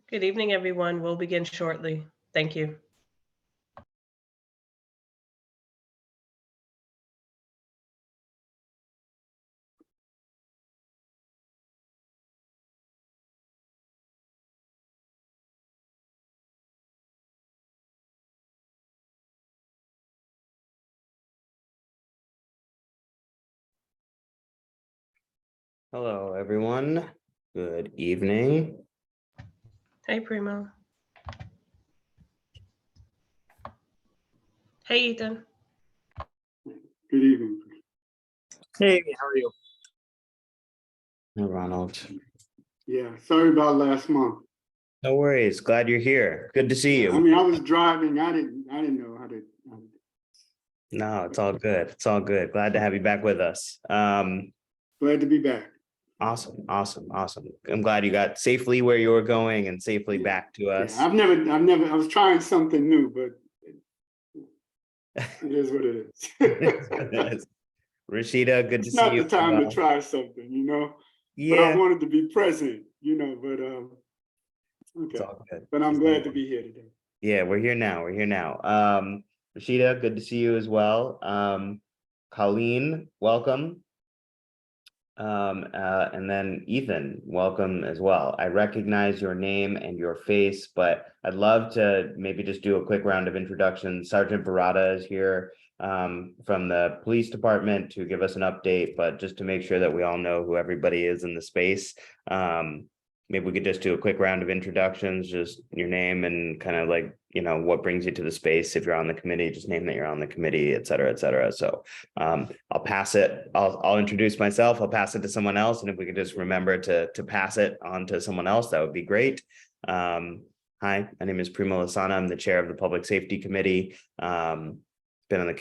Good evening, everyone. We'll begin shortly. Thank you. Hello, everyone. Good evening. Hey, Primo. Hey, Ethan. Good evening. Hey, how are you? Hey, Ronald. Yeah, sorry about last month. No worries. Glad you're here. Good to see you. I mean, I was driving. I didn't know how to. No, it's all good. It's all good. Glad to have you back with us. Glad to be back. Awesome. I'm glad you got safely where you were going and safely back to us. Yeah, I've never. I was trying something new, but it is what it is. Rashida, good to It's see not you. the time to try something, But Yeah, I wanted to be present, But it's okay. all good. But I'm glad to be here today. Yeah, we're here now. Rashida, good to see you as well. Colleen, welcome. And then Ethan, welcome as well. I recognize your name and your face, but I'd love to maybe just do a quick round of introductions. Sergeant Barada is here from the police department to give us an update, but just to make sure that we all know who everybody is in the space. Maybe we could just do a quick round of introductions, just your name and kind of like, what brings you to the space. If you're on the committee, just name that you're on the committee, et cetera, et cetera. So I'll pass it. I'll introduce myself. I'll pass it to someone else. And if we could just remember to pass it on to someone else, that would be great. Hi, my name is Primo Lasana. I'm the chair of the Public Safety Committee. Been on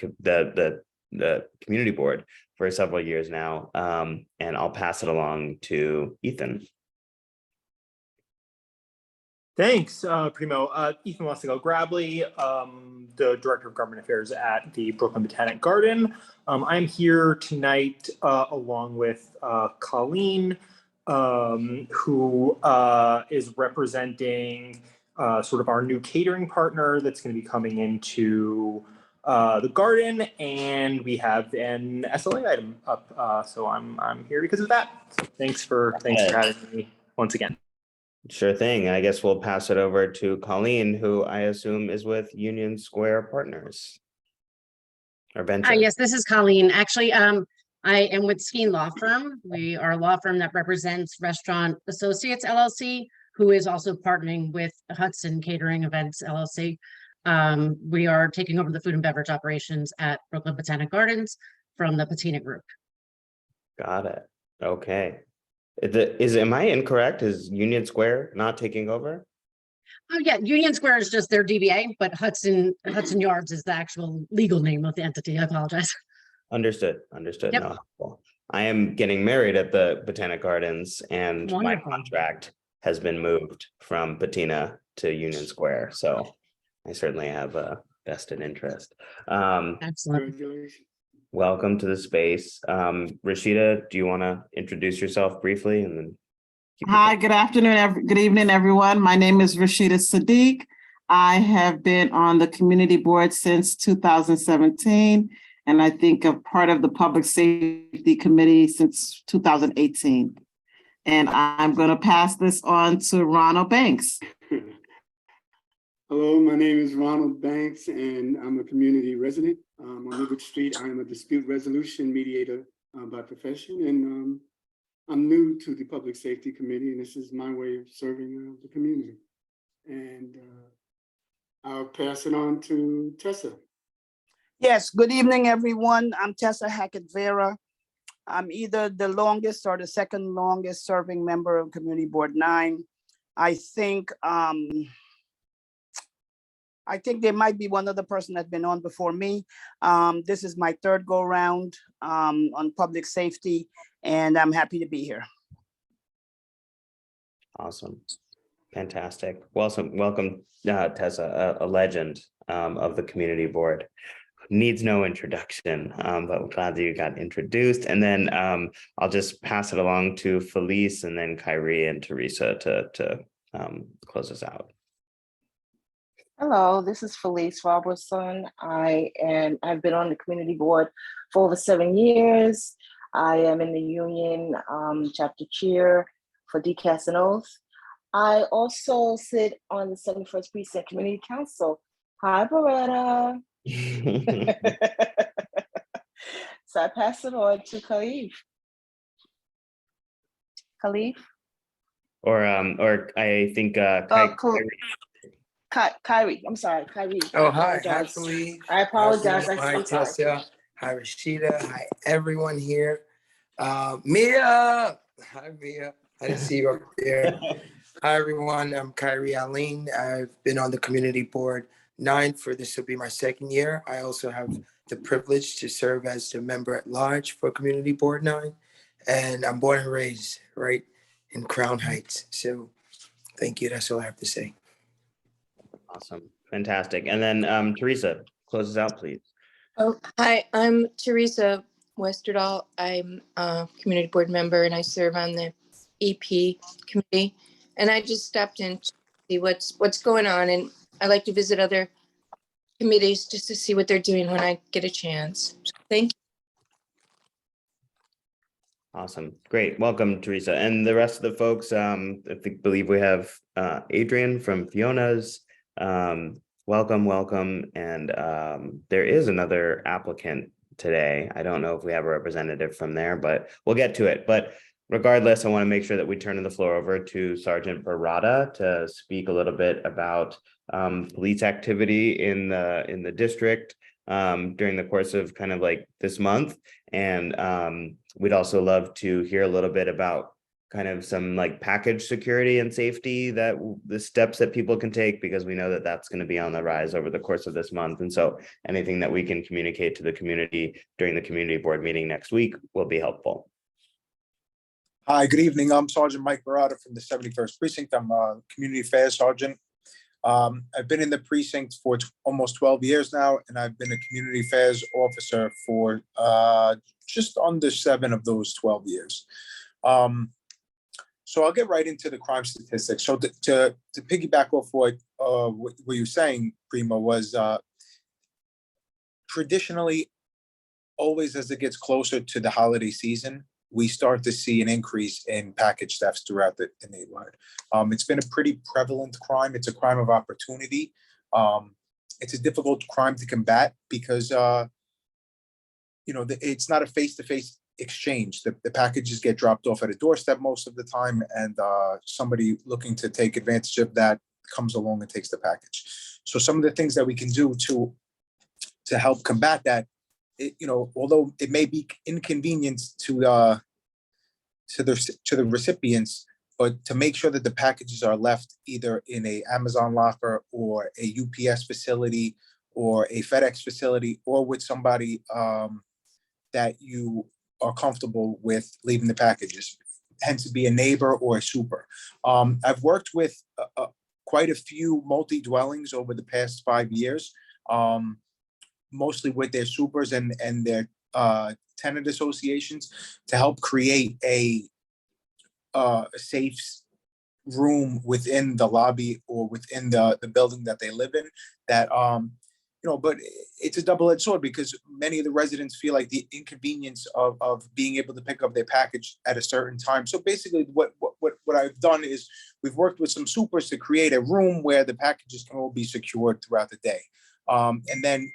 the community board for several years now. And I'll pass it along to Ethan. Thanks, Primo. Ethan Lessigo Grabley, the Director of Government Affairs at the Brooklyn Botanic Garden. I'm here tonight along with Colleen, who is representing sort of our new catering partner that's going to be coming into the garden, and we have an SLA item up. So I'm here because of that. So thanks for having me once again. Sure thing. I guess we'll pass it over to Colleen, who I assume is with Union Square Partners. Or venture. Yes, this is Colleen. Actually, I am with Skeen Law Firm. We are a law firm that represents Restaurant Associates LLC, who is also partnering with Hudson Catering Events LLC. We are taking over the food and beverage operations at Brooklyn Botanic Gardens from the Patina Group. Got it. Okay. Am I incorrect? Is Union Square not taking over? Oh yeah, Union Square is just their DBA, but Hudson Yards is the actual legal name of the entity. I apologize. Understood. Yep. No, well, I am getting married at the Botanic Gardens, and Wonderful. my contract has been moved from Patina to Union Square, so I certainly have a vested interest. Excellent. Congratulations. Welcome to the space. Rashida, do you want to introduce yourself briefly and then? Hi, good afternoon, good evening, everyone. My name is Rashida Sadiq. I have been on the community board since 2017, and I think a part of the Public Safety Committee since 2018. And I'm going to pass this on to Ronald Banks. Hello, my name is Ronald Banks, and I'm a community resident on Newburgh Street. I am a dispute resolution mediator by profession, and I'm new to the Public Safety Committee, and this is my way of serving the community. And I'll pass it on to Tessa. Yes, good evening, everyone. I'm Tessa Hackett Vera. I'm either the longest or the second longest serving member of Community Board 9. I think there might be one other person that's been on before me. This is my third go round on public safety, and I'm happy to be here. Awesome. Fantastic. Welcome, Tessa, a legend of the community board. Needs no introduction, but we're glad that you got introduced. And then I'll just pass it along to Felice and then Kyrie and Teresa to close us out. Hello, this is Felice Robertson. I've been on the community board for over 7 years. I am in the union chapter chair for DCAS and Oath. I also sit on the 71st Precinct Community Council. Hi, Beretta. So I pass it on to Khalif. Khalif? Or I think Kyrie, I'm sorry, Kyrie. Oh, hi, Ashley. I apologize. Hi, I'm sorry. Tassia. Hi, Rashida. Hi, everyone here. Mia. Hi, Mia. I didn't see you up there. Hi, everyone. I'm Kyrie Aline. I've been on the community board 9 for this will be my 2nd year. I also have the privilege to serve as the member at large for community board 9. And I'm born and raised right in Crown Heights. So thank you. That's all I have to say. Awesome. Fantastic. And then Teresa, close us out, please. Oh, hi, I'm Teresa Westerdahl. I'm a community board member and I serve on the EP committee. And I just stopped in to see what's going on. And I like to visit other committees just to see what they're doing when I get a chance. Thank you. Awesome. Great. Welcome, Teresa. And the rest of the folks, I believe we have Adrian from Fiona's. Welcome. And there is another applicant today. I don't know if we have a representative from there, but we'll get to it. But regardless, I want to make sure that we turn the floor over to Sergeant Barada to speak a little bit about police activity in the district during the course of kind of like this month. And we'd also love to hear a little bit about kind of some like package security and safety, that the steps that people can take, because we know that that's going to be on the rise over the course of this month. And so anything that we can communicate to the community during the community board meeting next week will be helpful. Hi, good evening. I'm Sergeant Mike Barada from the 71st Precinct. I'm a community affairs sergeant. I've been in the precinct for almost 12 years now, and I've been a community affairs officer for just under 7 of those 12 years. So I'll get right into the crime statistics. So to piggyback off what you're saying, Primo, was traditionally, always as it gets closer to the holiday season, we start to see an increase in package thefts throughout the neighborhood. It's been a pretty prevalent crime. It's a crime of opportunity. It's a difficult crime to combat because, it's not a face-to-face exchange. The packages get dropped off at a doorstep most of the time, and somebody looking to take advantage of that comes along and takes the package. So some of the things that we can do to help combat that, although it may be inconvenience to the recipients, but to make sure that the packages are left either in a Amazon locker or a UPS facility or a FedEx facility, or with somebody that you are comfortable with leaving the packages, hence to be a neighbor or a super. I've worked with quite a few multi-dwellings over the past 5 years, mostly with their supers and their tenant associations, to help create a safe room within the lobby or within the building that they live in. That but it's a double-edged sword, because many of the residents feel like the inconvenience of being able to pick up their package at a certain time. So basically what I've done is we've worked with some supers to create a room where the packages can all be secured throughout the day. And then,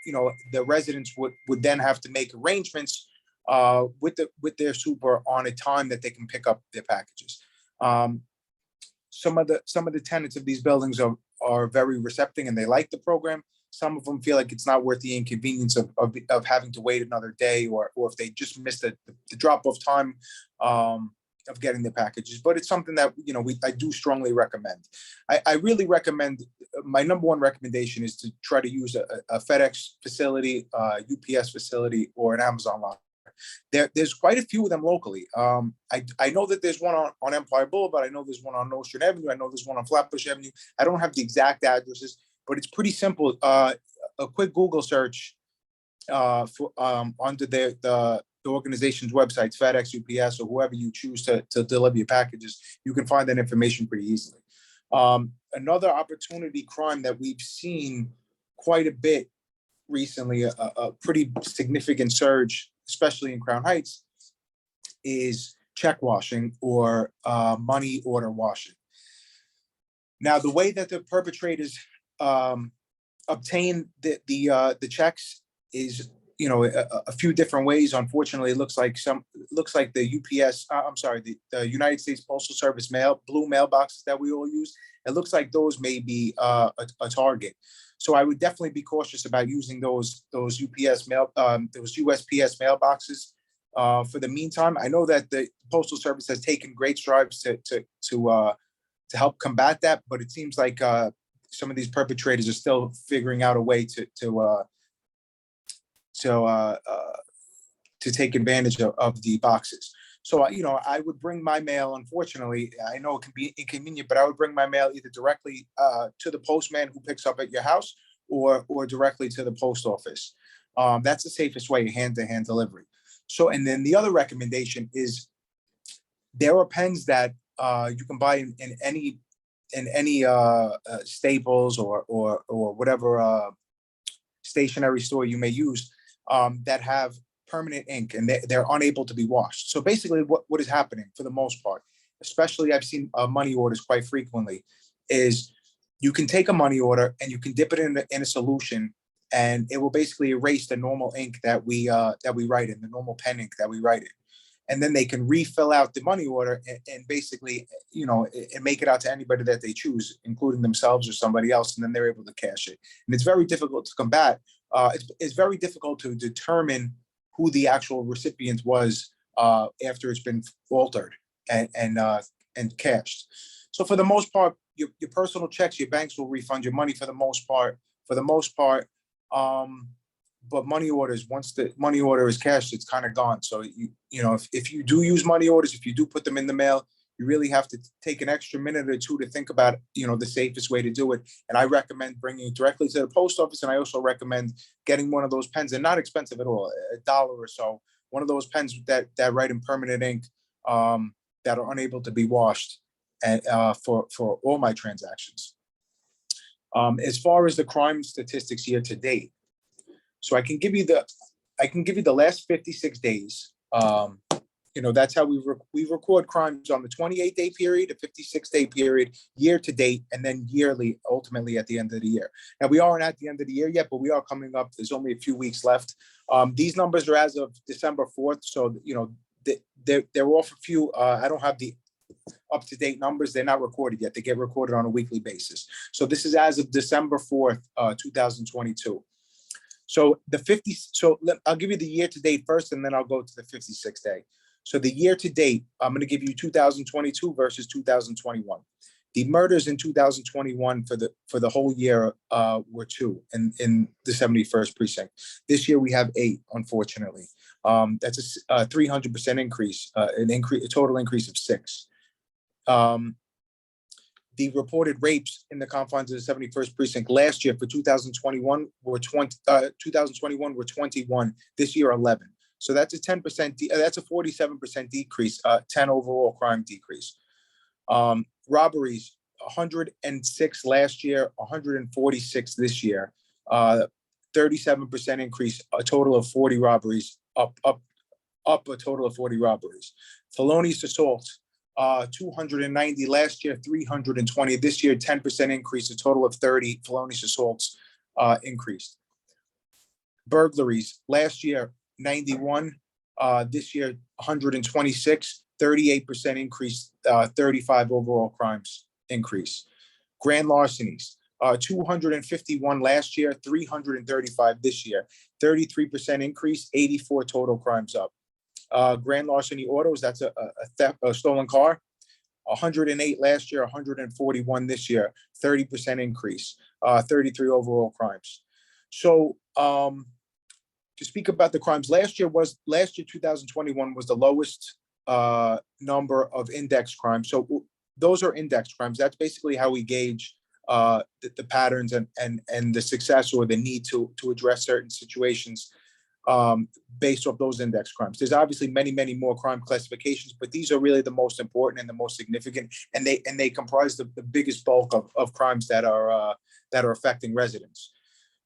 the residents would then have to make arrangements with their super on a time that they can pick up their packages. Some of the tenants of these buildings are very receptive and they like the program. Some of them feel like it's not worth the inconvenience of having to wait another day, or if they just missed the drop-off time of getting the packages. But it's something that I do strongly recommend. I really recommend. My number one recommendation is to try to use a FedEx facility, UPS facility, or an Amazon locker. There's quite a few of them locally. I know that there's one on Empire Boulevard. I know there's one on Nostrand Avenue. I know there's one on Flatbush Avenue. I don't have the exact addresses, but it's pretty simple. A quick Google search for under the organization's websites, FedEx, UPS, or whoever you choose to deliver your packages, you can find that information pretty easily. Another opportunity crime that we've seen quite a bit recently, a pretty significant surge, especially in Crown Heights, is check washing or money order washing. Now, the way that the perpetrators obtain the checks is, a few different ways. Unfortunately, it looks like the UPS, the United States Postal Service blue mailboxes that we all use. It looks like those may be a target. So I would definitely be cautious about using those USPS mailboxes. For the meantime, I know that the Postal Service has taken great strides to help combat that, but it seems like some of these perpetrators are still figuring out a way to take advantage of the boxes. So, I would bring my mail. Unfortunately, I know it can be inconvenient, but I would bring my mail either directly to the postman who picks up at your house or directly to the post office. That's the safest way, hand-to-hand delivery. So, and then the other recommendation is there are pens that you can buy in any Staples or whatever stationery store you may use that have permanent ink, and they're unable to be washed. So basically what is happening for the most part, especially I've seen money orders quite frequently, is you can take a money order and you can dip it in a solution, and it will basically erase the normal ink that we write in, the normal pen ink that we write in. And then they can refill out the money order and basically, and make it out to anybody that they choose, including themselves or somebody else, and then they're able to cash it. And it's very difficult to combat. It's very difficult to determine who the actual recipient was after it's been altered and cashed. So for the most part, your personal checks, your banks will refund your money for the most part. But money orders, once the money order is cashed, it's kind of gone. So if you do use money orders, if you do put them in the mail, you really have to take an extra minute or two to think about, the safest way to do it. And I recommend bringing it directly to the post office. And I also recommend getting one of those pens. They're not expensive at all, $1 or so. One of those pens that write in permanent ink that are unable to be washed, and for all my transactions. As far as the crime statistics year to date, so I can give you the last 56 days. That's how we record crimes on the 28-day period, a 56-day period, year to date, and then yearly, ultimately at the end of the year. Now, we aren't at the end of the year yet, but we are coming up. There's only a few weeks left. These numbers are as of December 4th. So, they're off a few. I don't have the up-to-date numbers. They're not recorded yet. They get recorded on a weekly basis. So this is as of December 4th, 2022. So I'll give you the year to date first, and then I'll go to the 56th day. So the year to date, I'm going to give you 2022 versus 2021. The murders in 2021 for the whole year were 2 in the 71st precinct. This year we have 8, unfortunately. That's a 300% increase, a total increase of 6. The reported rapes in the confines of the 71st precinct last year for 2021 were 21. This year 11. So that's a 10%. That's a 47% decrease. 10 overall crime decrease. Robberies 106 last year, 146 this year. 37% increase. A total of 40 robberies. Up a total of 40 robberies. Felonious assaults. 290 last year, 320 this year, 10% increase, a total of 30 felonious assaults increased. Burglaries last year, 91, this year, 126, 38% increase, 35 overall crimes increase. Grand larcenies, 251 last year, 335 this year, 33% increase, 84 total crimes up. Grand larceny autos, that's a theft, a stolen car, 108 last year, 141 this year, 30% increase, 33 overall crimes. So to speak about the crimes, last year 2021 was the lowest number of index crimes. So those are index crimes. That's basically how we gauge the patterns and the success or the need to address certain situations based off those index crimes. There's obviously many, many more crime classifications, but these are really the most important and the most significant, and they comprise the biggest bulk of crimes that are affecting residents.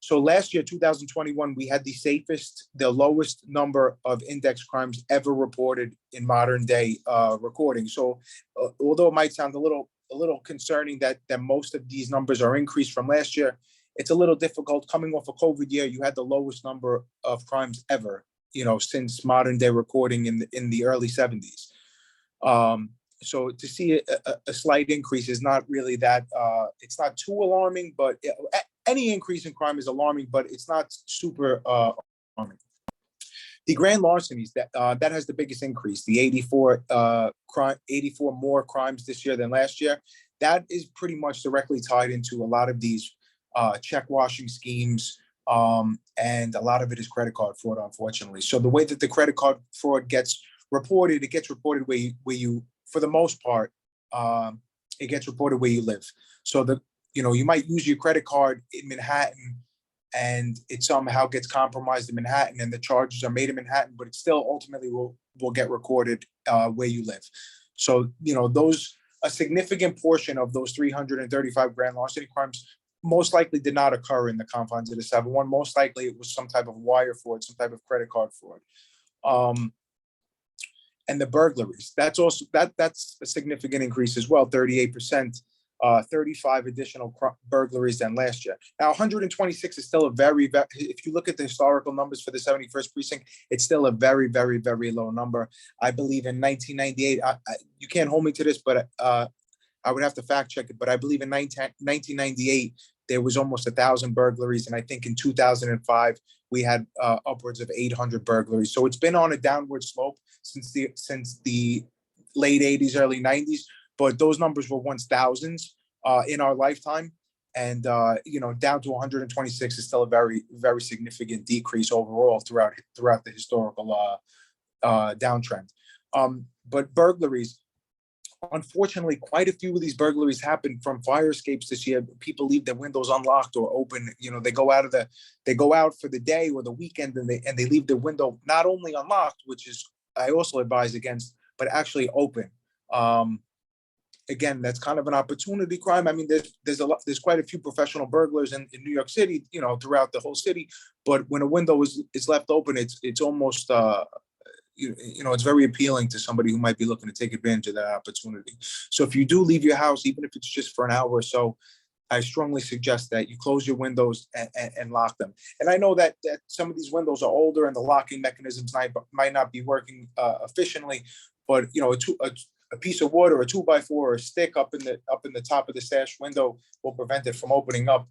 So last year, 2021, we had the lowest number of index crimes ever reported in modern day recording. So although it might sound a little concerning that most of these numbers are increased from last year, it's a little difficult coming off a COVID year. You had the lowest number of crimes ever, since modern day recording in the early 70s. So to see a slight increase is not really that, it's not too alarming, but any increase in crime is alarming, but it's not super alarming. The grand larcenies, that has the biggest increase, the 84 more crimes this year than last year. That is pretty much directly tied into a lot of these check washing schemes, and a lot of it is credit card fraud, unfortunately. So the way that the credit card fraud gets reported, it gets reported where you for the most part, it gets reported where you live. So you might use your credit card in Manhattan and it somehow gets compromised in Manhattan and the charges are made in Manhattan, but it still ultimately will get recorded where you live. So, a significant portion of those 335 grand larceny crimes most likely did not occur in the confines of the 7-1. Most likely it was some type of wire fraud, some type of credit card fraud. And the burglaries, that's a significant increase as well, 38%, 35 additional burglaries than last year. Now, 126 is still if you look at the historical numbers for the 71st precinct, it's still a very, very, very low number. I believe in 1998, you can't hold me to this, but I would have to fact check it, but I believe in 1998, there was almost 1,000 burglaries. And I think in 2005, we had upwards of 800 burglaries. So it's been on a downward slope since the late 80s, early 90s. But those numbers were once thousands in our lifetime. And, down to 126 is still a very, very significant decrease overall throughout the historical downtrend. But burglaries, unfortunately, quite a few of these burglaries happen from fire escapes this year. People leave their windows unlocked or open. They go out for the day or the weekend and they leave the window not only unlocked, which is I also advise against, but actually open. Again, that's kind of an opportunity crime. I mean, there's quite a few professional burglars in New York City, throughout the whole city. But when a window is left open, it's almost it's very appealing to somebody who might be looking to take advantage of that opportunity. So if you do leave your house, even if it's just for an hour or so, I strongly suggest that you close your windows and lock them. And I know that some of these windows are older and the locking mechanisms might not be working efficiently, but a piece of wood or a 2x4 or a stick up in the top of the sash window will prevent it from opening up.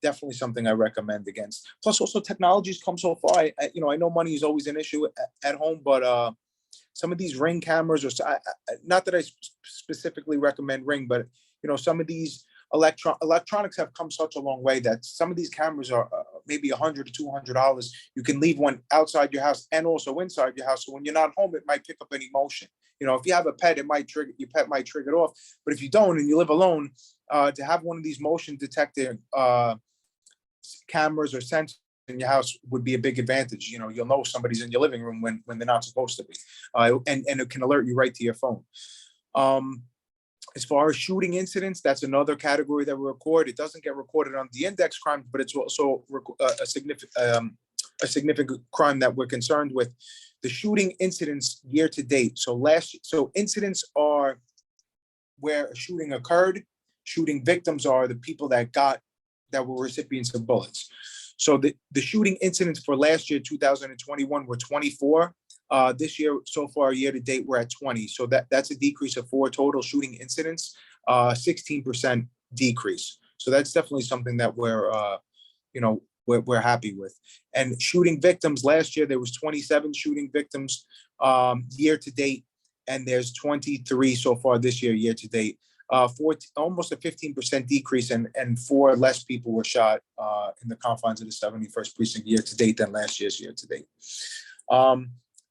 Definitely something I recommend against. Plus, also technology's come so far. I know money is always an issue at home, but some of these Ring cameras, or not that I specifically recommend Ring, but some of these electronics have come such a long way that some of these cameras are maybe $100 to $200. You can leave one outside your house and also inside your house. So when you're not home, it might pick up any motion. If you have a pet, your pet might trigger it off. But if you don't and you live alone, to have one of these motion detecting cameras or sensors in your house would be a big advantage. You'll know somebody's in your living room when they're not supposed to be, and it can alert you right to your phone. As far as shooting incidents, that's another category that we record. It doesn't get recorded on the index crimes, but it's also a significant crime that we're concerned with. The shooting incidents year to date. So incidents are where a shooting occurred. Shooting victims are the people that were recipients of bullets. So the shooting incidents for last year, 2021, were 24. This year, so far, year to date, we're at 20. So that's a decrease of 4 total shooting incidents, 16% decrease. So that's definitely something that we're happy with. And shooting victims, last year, there was 27 shooting victims year to date, and there's 23 so far this year to date. Almost a 15% decrease, and 4 less people were shot in the confines of the 71st precinct year to date than last year's year to date.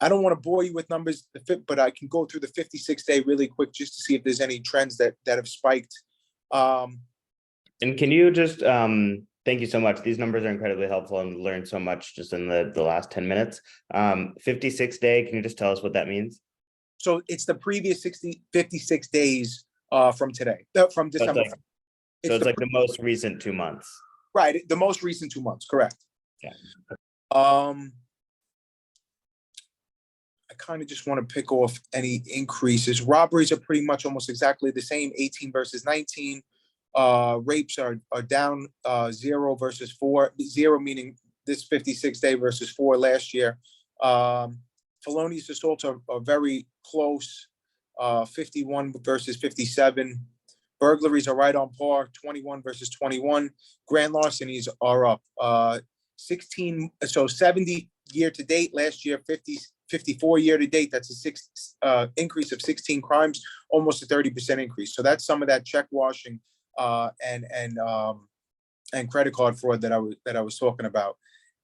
I don't want to bore you with numbers, but I can go through the 56-day really quick just to see if there's any trends that have spiked. And can you just, Dan, Thank you so much. These numbers are incredibly helpful and learned so much just in the last 10 minutes. 56 day, can you just tell us what that means? So it's the previous 56 days from today, from So December. it's like the most recent 2 months. Right, the most recent 2 months, correct. Yeah. I kind of just want to pick off any increases. Robberies are pretty much almost exactly the same, 18 versus 19. Rapes are down 0 versus 4, 0 meaning this 56 day versus 4 last year. Felonious assaults are very close, 51 versus 57. Burglaries are right on par, 21 versus 21. Grand larcenies are up 16, so 70 year to date, last year 54 year to date. That's a increase of 16 crimes, almost a 30% increase. So that's some of that check washing and credit card fraud that I was talking about.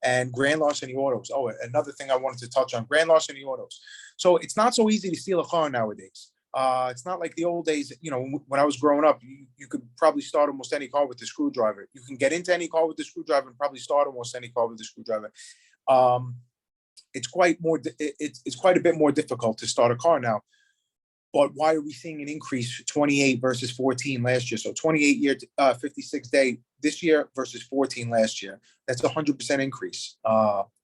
And grand larceny autos. Oh, another thing I wanted to touch on, grand larceny autos. So it's not so easy to steal a car nowadays. It's not like the old days, you know, when I was growing up, you could probably start almost any car with a screwdriver. You can get into any car with a screwdriver and probably start almost any car with a screwdriver. It's quite a bit more difficult to start a car now. But why are we seeing an increase 28 versus 14 last year? So 28 year, 56 day this year versus 14 last year. That's a 100% increase,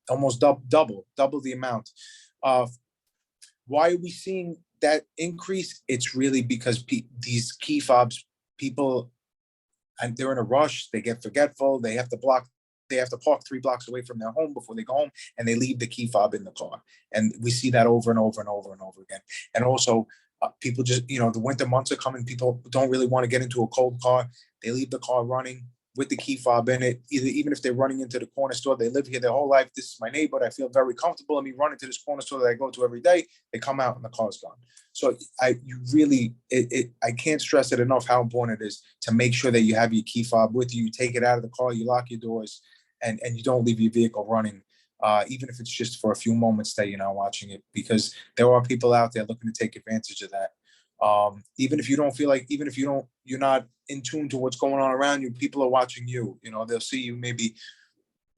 almost double the amount. Why are we seeing that increase? It's really because these key fobs, people, and they're in a rush, they get forgetful, they have to park 3 blocks away from their home before they go home, and they leave the key fob in the car. And we see that over and over and over and over again. And also, people just, you know, the winter months are coming, people don't really want to get into a cold car. They leave the car running with the key fob in it, even if they're running into the corner store. They live here their whole life. This is my neighborhood. I feel very comfortable. Let me run into this corner store that I go to every day. They come out and the car's gone. So I can't stress it enough how important it is to make sure that you have your key fob with you. You take it out of the car, you lock your doors, and you don't leave your vehicle running, even if it's just for a few moments that you're not watching it, because there are people out there looking to take advantage of that. Even if you're not in tune to what's going on around you, people are watching you. You know, they'll see you maybe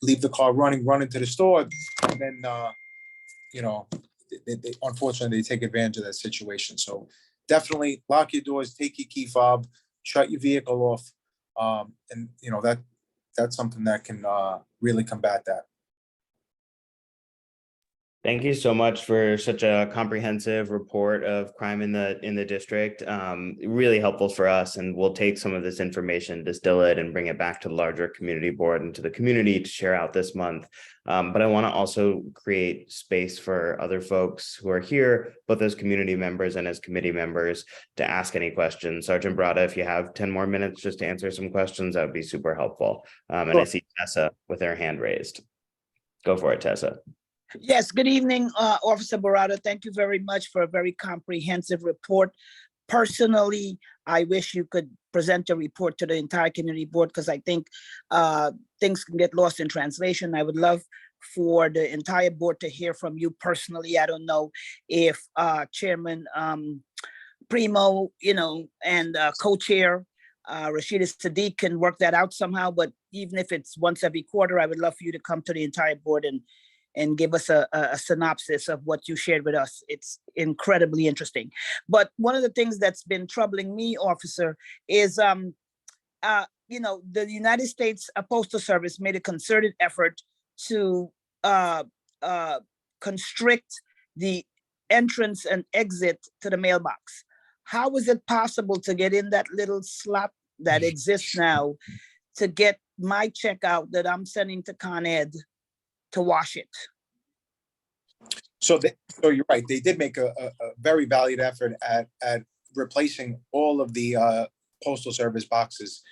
leave the car running, run into the store, and then, you know, they unfortunately, they take advantage of that situation. So definitely lock your doors, take your key fob, shut your vehicle off. And, you know, that's something that can really combat that. Thank you so much for such a comprehensive report of crime in the district. Really helpful for us, and we'll take some of this information, distill it, and bring it back to the larger community board and to the community to share out this month. But I want to also create space for other folks who are here, both as community members and as committee members, to ask any questions. Sergeant Barada, if you have 10 more minutes just to answer some questions, that would be super helpful. And I see Tessa with her hand raised. Go for it, Tessa. Yes, good evening, Officer Barada. Thank you very much for a very comprehensive report. Personally, I wish you could present a report to the entire community board, because I think things can get lost in translation. I would love for the entire board to hear from you personally. I don't know if Chairman Primo, you know, and co-chair Rashida Sadiq can work that out somehow, but even if it's once every quarter, I would love for you to come to the entire board and give us a synopsis of what you shared with us. It's incredibly interesting. But one of the things that's been troubling me, officer, is, you know, the United States Postal Service made a concerted effort to constrict the entrance and exit to the mailbox. How is it possible to get in that little slot that exists now to get my check out that I'm sending to Con Ed to wash it? So you're right. They did make a very valiant effort at replacing all of the Postal Service boxes.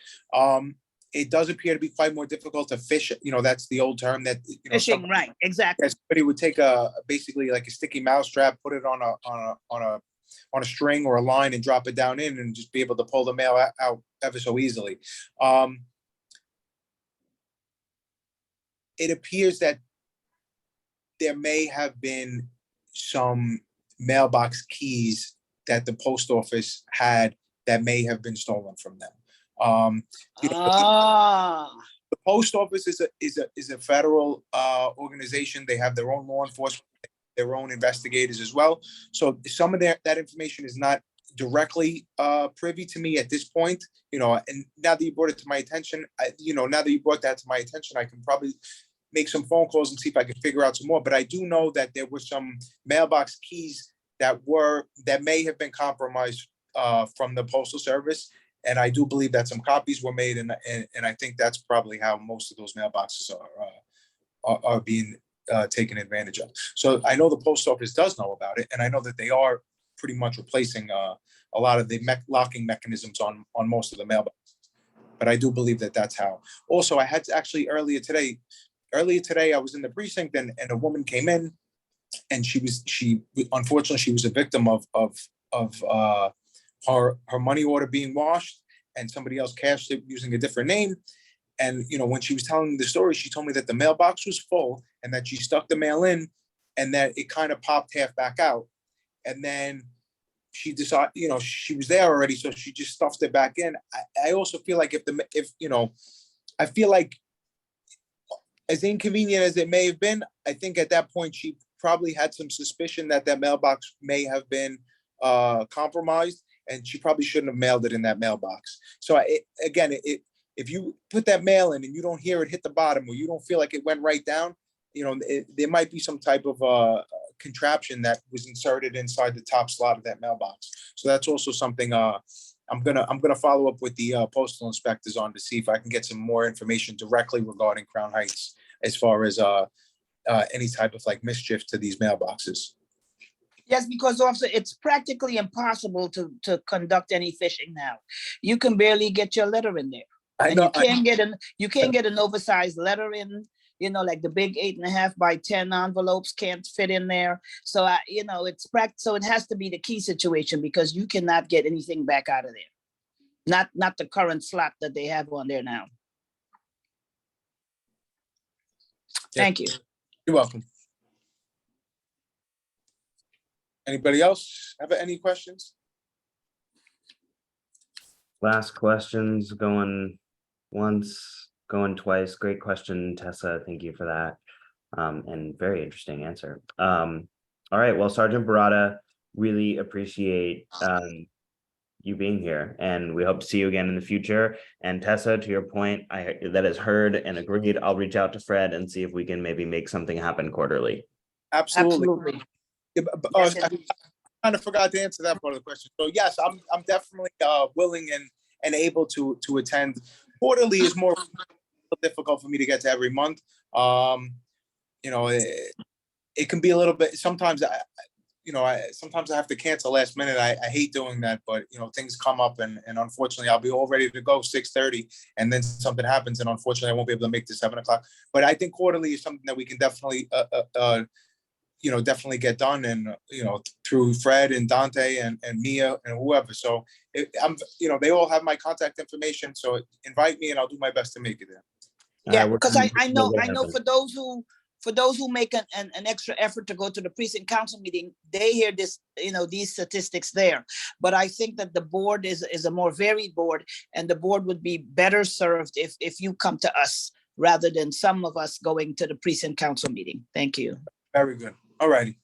It does appear to be quite more difficult to fish. You know, that's the old term that, you know, Fishing, right? Exactly. Somebody would take basically like a sticky mouse trap, put it on a string or a line, and drop it down in, and just be able to pull the mail out ever so easily. It appears that there may have been some mailbox keys that the post office had that may have been stolen from them. The post office is a federal organization. They have their own law enforcement, their own investigators as well. So some of that information is not directly privy to me at this point. You know, and now that you brought it to my attention, now that you brought that to my attention, I can probably make some phone calls and see if I can figure out some more. But I do know that there were some mailbox keys that may have been compromised from the Postal Service. And I do believe that some copies were made, and I think that's probably how most of those mailboxes are being taken advantage of. So I know the post office does know about it, and I know that they are pretty much replacing a lot of the locking mechanisms on most of the mailboxes. But I do believe that that's how. Also, I had to actually earlier today, I was in the precinct, and a woman came in, and she unfortunately she was a victim of her money order being washed, and somebody else cashed it using a different name. And when she was telling me the story, she told me that the mailbox was full and that she stuck the mail in, and that it kind of popped half back out. And then she decided, she was there already, so she just stuffed it back in. I also feel like I feel like, as inconvenient as it may have been, I think at that point she probably had some suspicion that mailbox may have been compromised, and she probably shouldn't have mailed it in that mailbox. So if you put that mail in and you don't hear it hit the bottom, or you don't feel like it went right down, there might be some type of contraption that was inserted inside the top slot of that mailbox. So that's also something I'm gonna follow up with the postal inspectors on to see if I can get some more information directly regarding Crown Heights as far as any type of mischief to these mailboxes. Yes, because also it's practically impossible to conduct any fishing now. You can barely get your letter in there. You can't get an oversized letter in, like the big 8.5 by 10 envelopes can't fit in there. So, so it has to be the key situation, because you cannot get anything back out of there. Not the current slot that they have on there now. Thank you. You're welcome. Anybody else have any questions? Last questions going once, going twice. Great question, Tessa. Thank you for that. And very interesting answer. All right. Well, Sergeant Barada, really appreciate you being here, and we hope to see you again in the future. And Tessa, to your point, that is heard and agreed. I'll reach out to Fred and see if we can maybe make something happen quarterly. Absolutely. Yeah, I kind of forgot to answer that part of the question. So yes, I'm definitely willing and able to attend. Quarterly is more difficult for me to get to every month. It can be a little bit. Sometimes sometimes I have to cancel last minute. I hate doing that, but things come up, and unfortunately I'll be all ready to go 6:30, and then something happens, and unfortunately I won't be able to make the 7 o'clock. But I think quarterly is something that we can definitely definitely get done, and through Fred and Dante and Mia and whoever. So they all have my contact information, so invite me and I'll do my best to make it there. Yeah, because I know for those who make an extra effort to go to the precinct council meeting, they hear this, these statistics there. But I think that the board is a more varied board, and the board would be better served if you come to us rather than some of us going to the precinct council meeting. Thank you. Very good. All righty.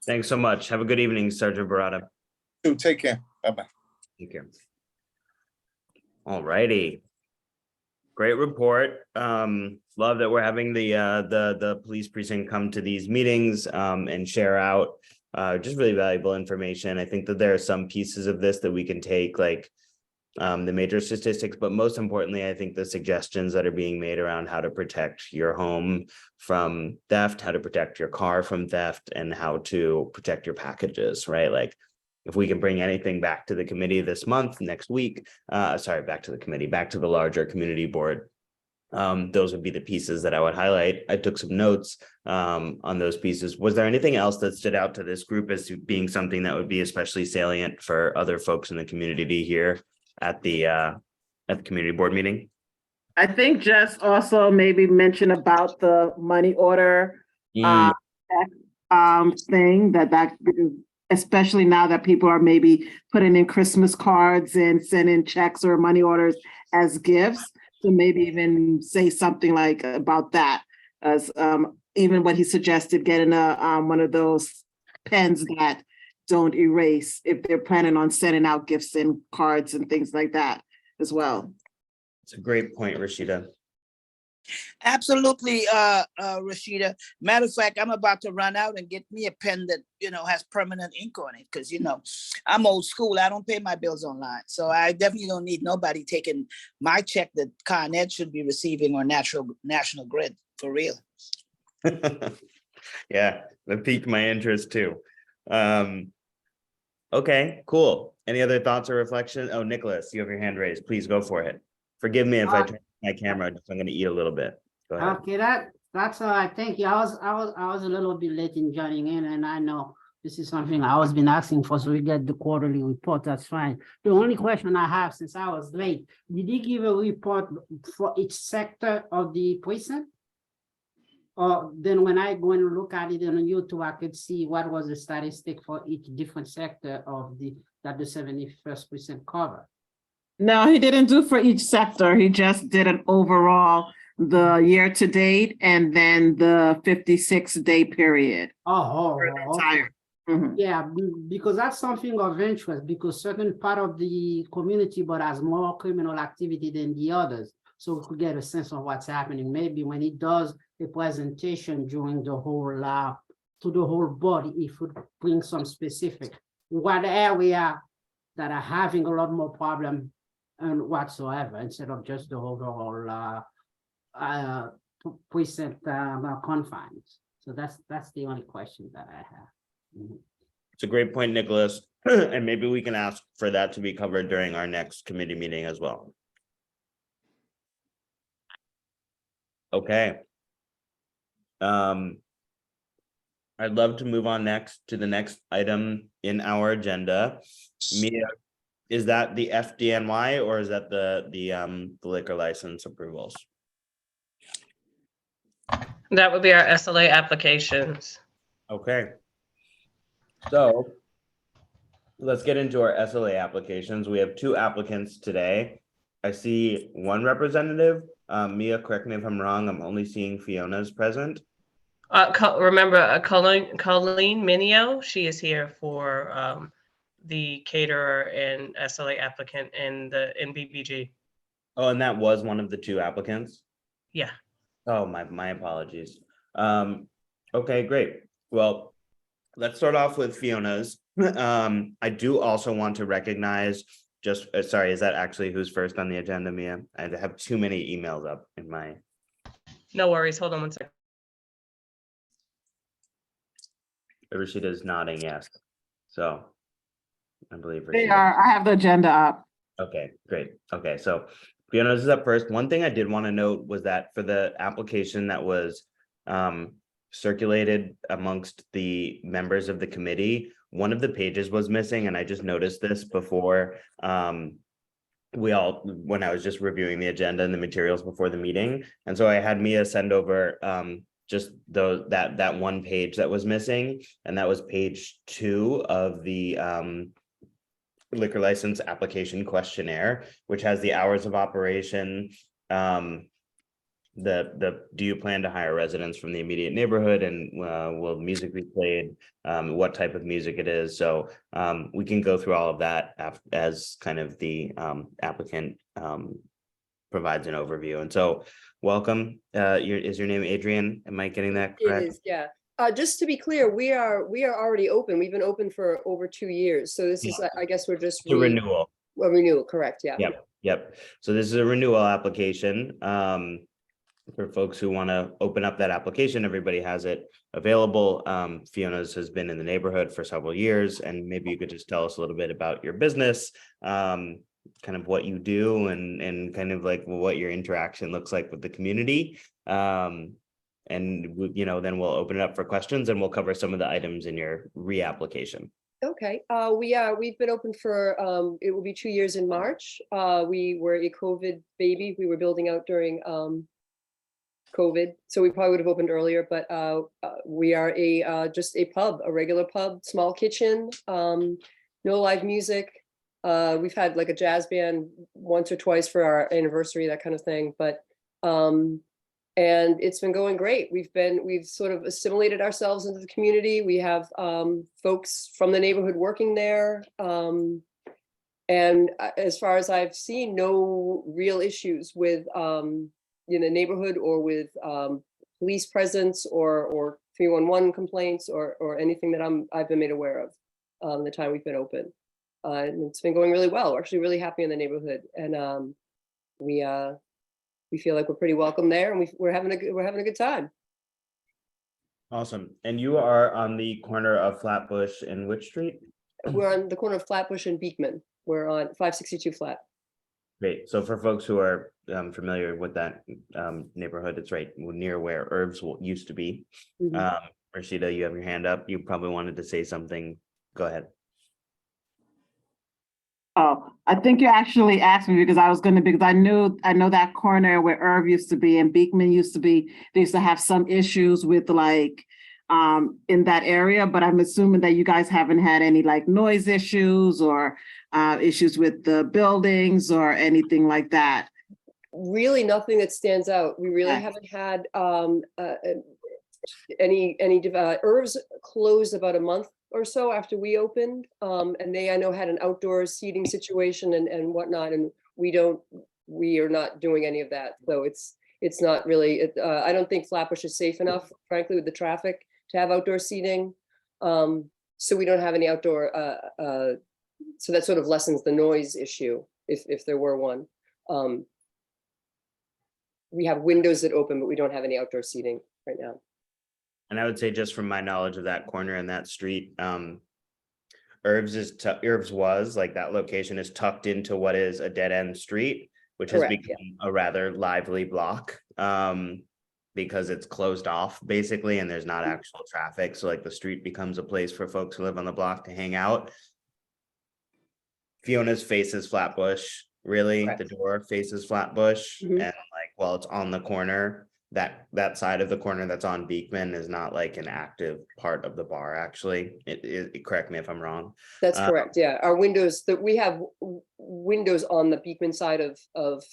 Thanks so much. Have a good evening, Sergeant Barada. Take care. Bye-bye. Take care. All righty. Great report. Love that we're having the police precinct come to these meetings and share out just really valuable information. I think that there are some pieces of this that we can take, like the major statistics, but most importantly, I think the suggestions that are being made around how to protect your home from theft, how to protect your car from theft, and how to protect your packages, right? Like, if we can bring anything back to the committee this month, next week, back to the larger community board, those would be the pieces that I would highlight. I took some notes on those pieces. Was there anything else that stood out to this group as being something that would be especially salient for other folks in the community to hear at the community board meeting? I think just also maybe mention about the money order thing that especially now that people are maybe putting in Christmas cards and sending checks or money orders as gifts. So maybe even say something like about that, as even what he suggested, getting one of those pens that don't erase if they're planning on sending out gifts and cards and things like that as well. It's a great point, Rashida. Absolutely, Rashida. Matter of fact, I'm about to run out and get me a pen that, has permanent ink on it, because, I'm old school. I don't pay my bills online. So I definitely don't need nobody taking my check that Con Ed should be receiving, or National Grid, for real. Yeah, that piqued my interest too. Okay, cool. Any other thoughts or reflection? Oh, Nicholas, you have your hand raised. Please go for it. Forgive me if I turn my camera, I'm going to eat a little bit. Go ahead. Okay, that's all right. Thank you. I was a little bit late in joining in, and I know this is something I always been asking for, so we get the quarterly report. That's fine. The only question I have, since I was late, did he give a report for each sector of the precinct? Or then when I go and look at it on YouTube, I could see what was the statistic for each different sector of that the 71st precinct cover. No, he didn't do for each sector. He just did an overall, the year to date, and then the 56-day period. Okay. Entire. Mhm. Yeah, because that's something of interest, because certain part of the community but has more criminal activity than the others. So we could get a sense of what's happening. Maybe when he does a presentation during the whole to the whole body, if would bring some specific what area that are having a lot more problem and whatsoever, instead of just the overall precinct confines. So that's the only question that I have. Mhm. It's a great point, Nicholas. And maybe we can ask for that to be covered during our next committee meeting as well. Okay. I'd love to move on next to the next item in our agenda. Mia, is that the FDNY or is that the liquor license approvals? That would be our SLA applications. Okay. So let's get into our SLA applications. We have 2 applicants today. I see 1 representative. Mia, correct me if I'm wrong. I'm only seeing Fiona's present. Remember, Colleen Minio, she is here for the caterer and SLA applicant in the NBBG. Oh, and that was one of the 2 applicants? Yeah. Oh, my apologies. Okay, great. Well, let's start off with Fiona's. I do also want to recognize sorry, is that actually who's first on the agenda, Mia? I have too many emails up in my. No worries. Hold on one second. Rashida's nodding yes. So I believe They Rashida. are, I have the agenda up. Okay, great. Okay, so Fiona's is up first. One thing I did want to note was that for the application that was circulated amongst the members of the committee, one of the pages was missing, and I just noticed this before when I was just reviewing the agenda and the materials before the meeting. And so I had Mia send over just that one page that was missing, and that was page 2 of the liquor license application questionnaire, which has the hours of operation, do you plan to hire residents from the immediate neighborhood, and will music be played, what type of music it is. So we can go through all of that as kind of the applicant provides an overview. And so welcome. Is your name Adrian? Am I getting that correct? It is, yeah. Just to be clear, we are already open. We've been open for over 2 years. So this is, I guess we're just a renewal. A renewal, correct? Yeah. Yep. So this is a renewal application. For folks who want to open up that application, everybody has it available. Fiona's has been in the neighborhood for several years, and maybe you could just tell us a little bit about your business, kind of what you do, and kind of like what your interaction looks like with the community. And then we'll open it up for questions, and we'll cover some of the items in your reapplication. Okay. We've been open for it will be 2 years in March. We were a COVID baby. We were building out during COVID, so we probably would have opened earlier, but we are just a pub, a regular pub, small kitchen, no live music, We've had like a jazz band once or twice for our anniversary, that kind of thing, but and it's been going great. We've sort of assimilated ourselves into the community. We have folks from the neighborhood working there. And as far as I've seen, no real issues with in the neighborhood or with police presence or 311 complaints or anything that I've been made aware of the time we've been open. And it's been going really well. We're actually really happy in the neighborhood, and we feel like we're pretty welcome there, and we're having a good time. Awesome. And you are on the corner of Flatbush and which street? We're on the corner of Flatbush and Beekman. We're on 562 Flat. Great. So for folks who are familiar with that neighborhood, it's right near where Herbs used to be. Rashida, you have your hand up. You probably wanted to say something. Go ahead. Oh, I think you actually asked me because I know that corner where Irv used to be and Beekman used to be, they used to have some issues with like in that area, but I'm assuming that you guys haven't had any like noise issues or issues with the buildings or anything like that. Really nothing that stands out. We really haven't had any Herbs closed about a month or so after we opened, and they I know had an outdoor seating situation and whatnot, and we are not doing any of that. So it's not really. I don't think Flatbush is safe enough, frankly, with the traffic to have outdoor seating. So we don't have any outdoor. So that sort of lessens the noise issue if there were one. We have windows that open, but we don't have any outdoor seating right now. And I would say, just from my knowledge of that corner and that street, Herbs was like, that location is tucked into what is a dead end street, which has become a rather lively block because it's closed off basically, and there's not actual traffic. So like the street becomes a place for folks who live on the block to hang out. Fiona's faces Flatbush, really. The door faces Flatbush, and like, while it's on the corner, that side of the corner that's on Beekman is not like an active part of the bar. Actually, correct me if I'm wrong. That's correct. Yeah, our windows we have windows on the Beekman side of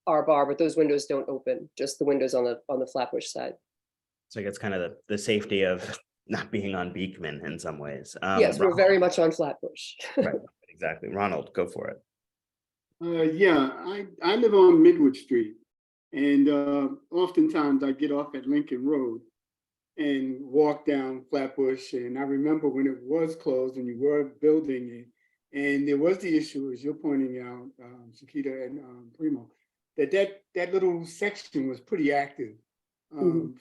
our bar, but those windows don't open. Just the windows on the Flatbush side. So I guess kind of the safety of not being on Beekman in some ways. Yes, we're very much on Flatbush. Right, exactly. Ronald, go for it. Yeah, I live on Midwood Street. And oftentimes I get off at Lincoln Road and walk down Flatbush. And I remember when it was closed and you were building it, and there was the issue, as you're pointing out, Shakita and Primo, that little section was pretty active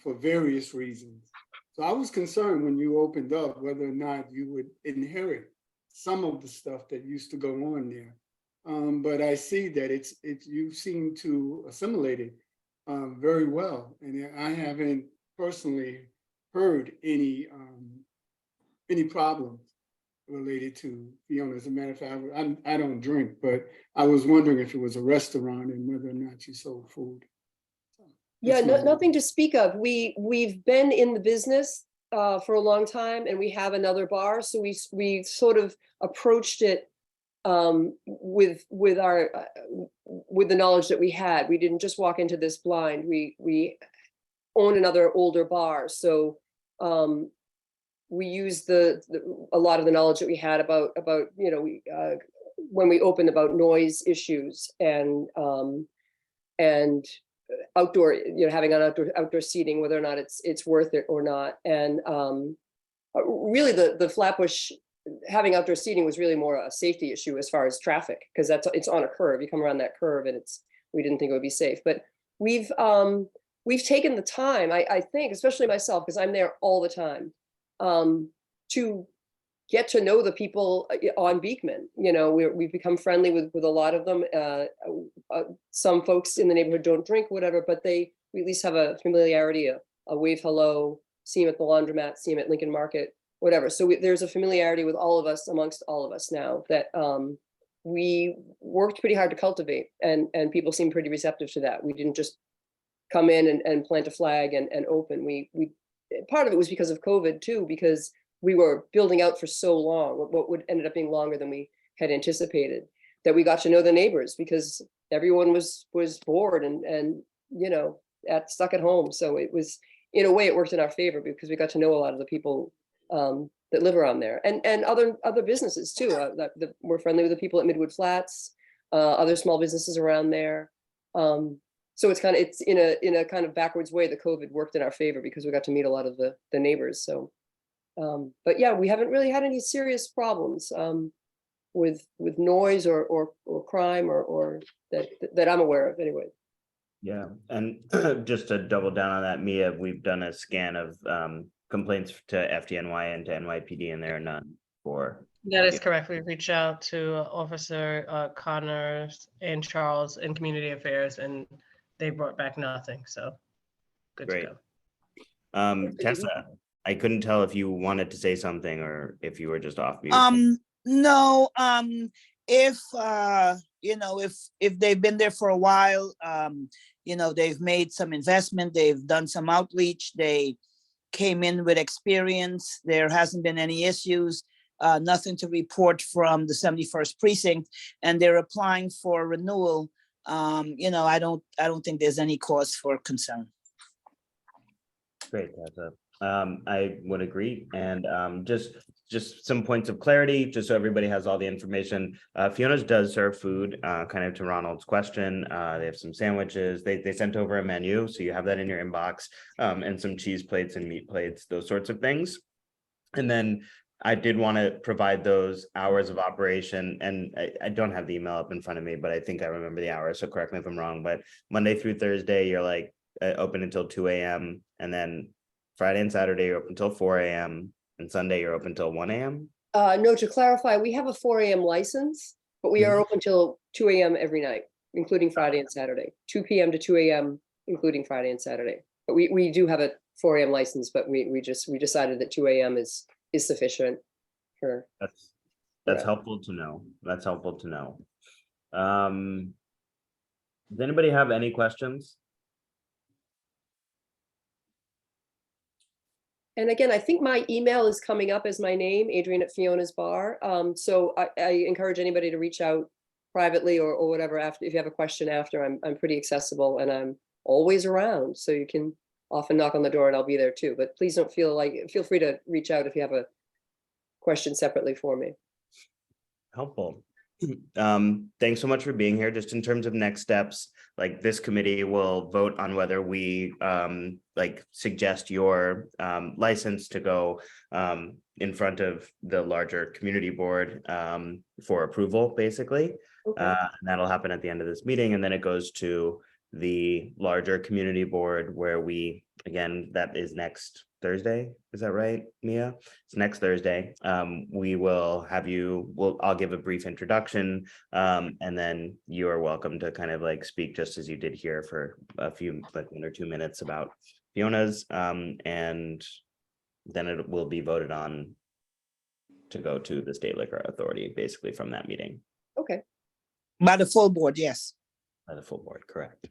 for various reasons. So I was concerned when you opened up whether or not you would inherit some of the stuff that used to go on there. But I see that you seem to assimilate it very well, and I haven't personally heard any problems related to Fiona. As a matter of fact, I don't drink, but I was wondering if it was a restaurant and whether or not you sold food. Yeah, nothing to speak of. We've been in the business for a long time, and we have another bar, so we sort of approached it with the knowledge that we had. We didn't just walk into this blind. We own another older bar, so we used a lot of the knowledge that we had about when we opened, about noise issues and outdoor, having an outdoor seating, whether or not it's worth it or not. And really the Flatbush having outdoor seating was really more a safety issue as far as traffic, because it's on a curve. You come around that curve, and we didn't think it would be safe. But we've taken the time, I think, especially myself, because I'm there all the time, to get to know the people on Beekman. We've become friendly with a lot of them. Some folks in the neighborhood don't drink, whatever, but we at least have a familiarity, a wave hello, see them at the laundromat, see them at Lincoln Market, whatever. So there's a familiarity with all of us, amongst all of us now, that we worked pretty hard to cultivate, and people seem pretty receptive to that. We didn't just come in and plant a flag and open. We part of it was because of COVID too, because we were building out for so long, what would ended up being longer than we had anticipated. That we got to know the neighbors because everyone was bored and stuck at home. So it was, in a way, it worked in our favor because we got to know a lot of the people that live around there, and other businesses too. That we're friendly with the people at Midwood Flats, other small businesses around there. So it's in a kind of backwards way. The COVID worked in our favor because we got to meet a lot of the neighbors. So, but yeah, we haven't really had any serious problems with noise or crime or that I'm aware of anyway. Yeah, and just to double down on that, Mia, we've done a scan of complaints to FDNY and to NYPD, and there are none for. That is correct. We reached out to Officer Connors and Charles in Community Affairs, and they brought back nothing. So good Great. to go. Tessa, I couldn't tell if you wanted to say something or if you were just off mute. No, if they've been there for a while, they've made some investment, they've done some outreach, they came in with experience, there hasn't been any issues, nothing to report from the 71st precinct, and they're applying for renewal. I don't think there's any cause for concern. Great, Tessa. I would agree. And just some points of clarity, just so everybody has all the information. Fiona's does serve food, kind of to Ronald's question. They have some sandwiches. They sent over a menu, so you have that in your inbox, and some cheese plates and meat plates, those sorts of things. And then I did want to provide those hours of operation, and I don't have the email up in front of me, but I think I remember the hours, so correct me if I'm wrong, but Monday through Thursday, you're like open until 2 a.m. and then Friday and Saturday, you're open until 4 a.m. and Sunday, you're open until 1 a.m. No, to clarify, we have a 4 a.m. license, but we are open till 2 a.m. every night, including Friday and Saturday, 2 p.m. to 2 a.m., including Friday and Saturday. But we do have a 4 a.m. license, but we decided that 2 a.m. is sufficient for. That's helpful to know. That's helpful to know. Does anybody have any questions? And again, I think my email is coming up as my name, Adrienne at Fiona's Bar. So I encourage anybody to reach out privately or whatever after, if you have a question after. I'm pretty accessible and I'm always around. So you can often knock on the door and I'll be there too. But please don't feel free to reach out if you have a question separately for me. Helpful. Thanks so much for being here. Just in terms of next steps, like this committee will vote on whether we suggest your license to go in front of the larger community board for approval, basically. Okay. And that'll happen at the end of this meeting, and then it goes to the larger community board where we, again, that is next Thursday. Is that right, Mia? It's next Thursday. We will have I'll give a brief introduction, and then you are welcome to kind of like speak just as you did here for a few, like 1 or 2 minutes about Fiona's, and then it will be voted on to go to the State Liquor Authority, basically from that meeting. Okay. By the full board, yes. By the full board, correct.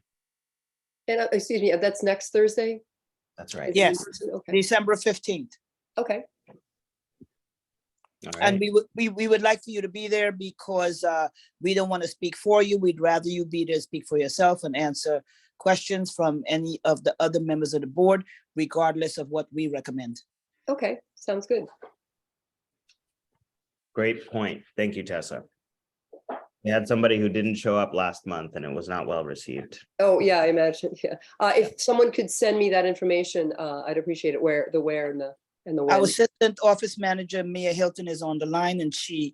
And excuse me, that's next Thursday? That's right. Yes, Okay. December 15th. Okay. All right. And we would like for you to be there because we don't want to speak for you. We'd rather you be there to speak for yourself and answer questions from any of the other members of the board, regardless of what we recommend. Okay, sounds good. Great point. Thank you, Tessa. We had somebody who didn't show up last month and it was not well received. Oh, yeah, I imagine. Yeah. If someone could send me that information, I'd appreciate it. Where and the when. Our assistant office manager, Mia Hilton, is on the line, and she's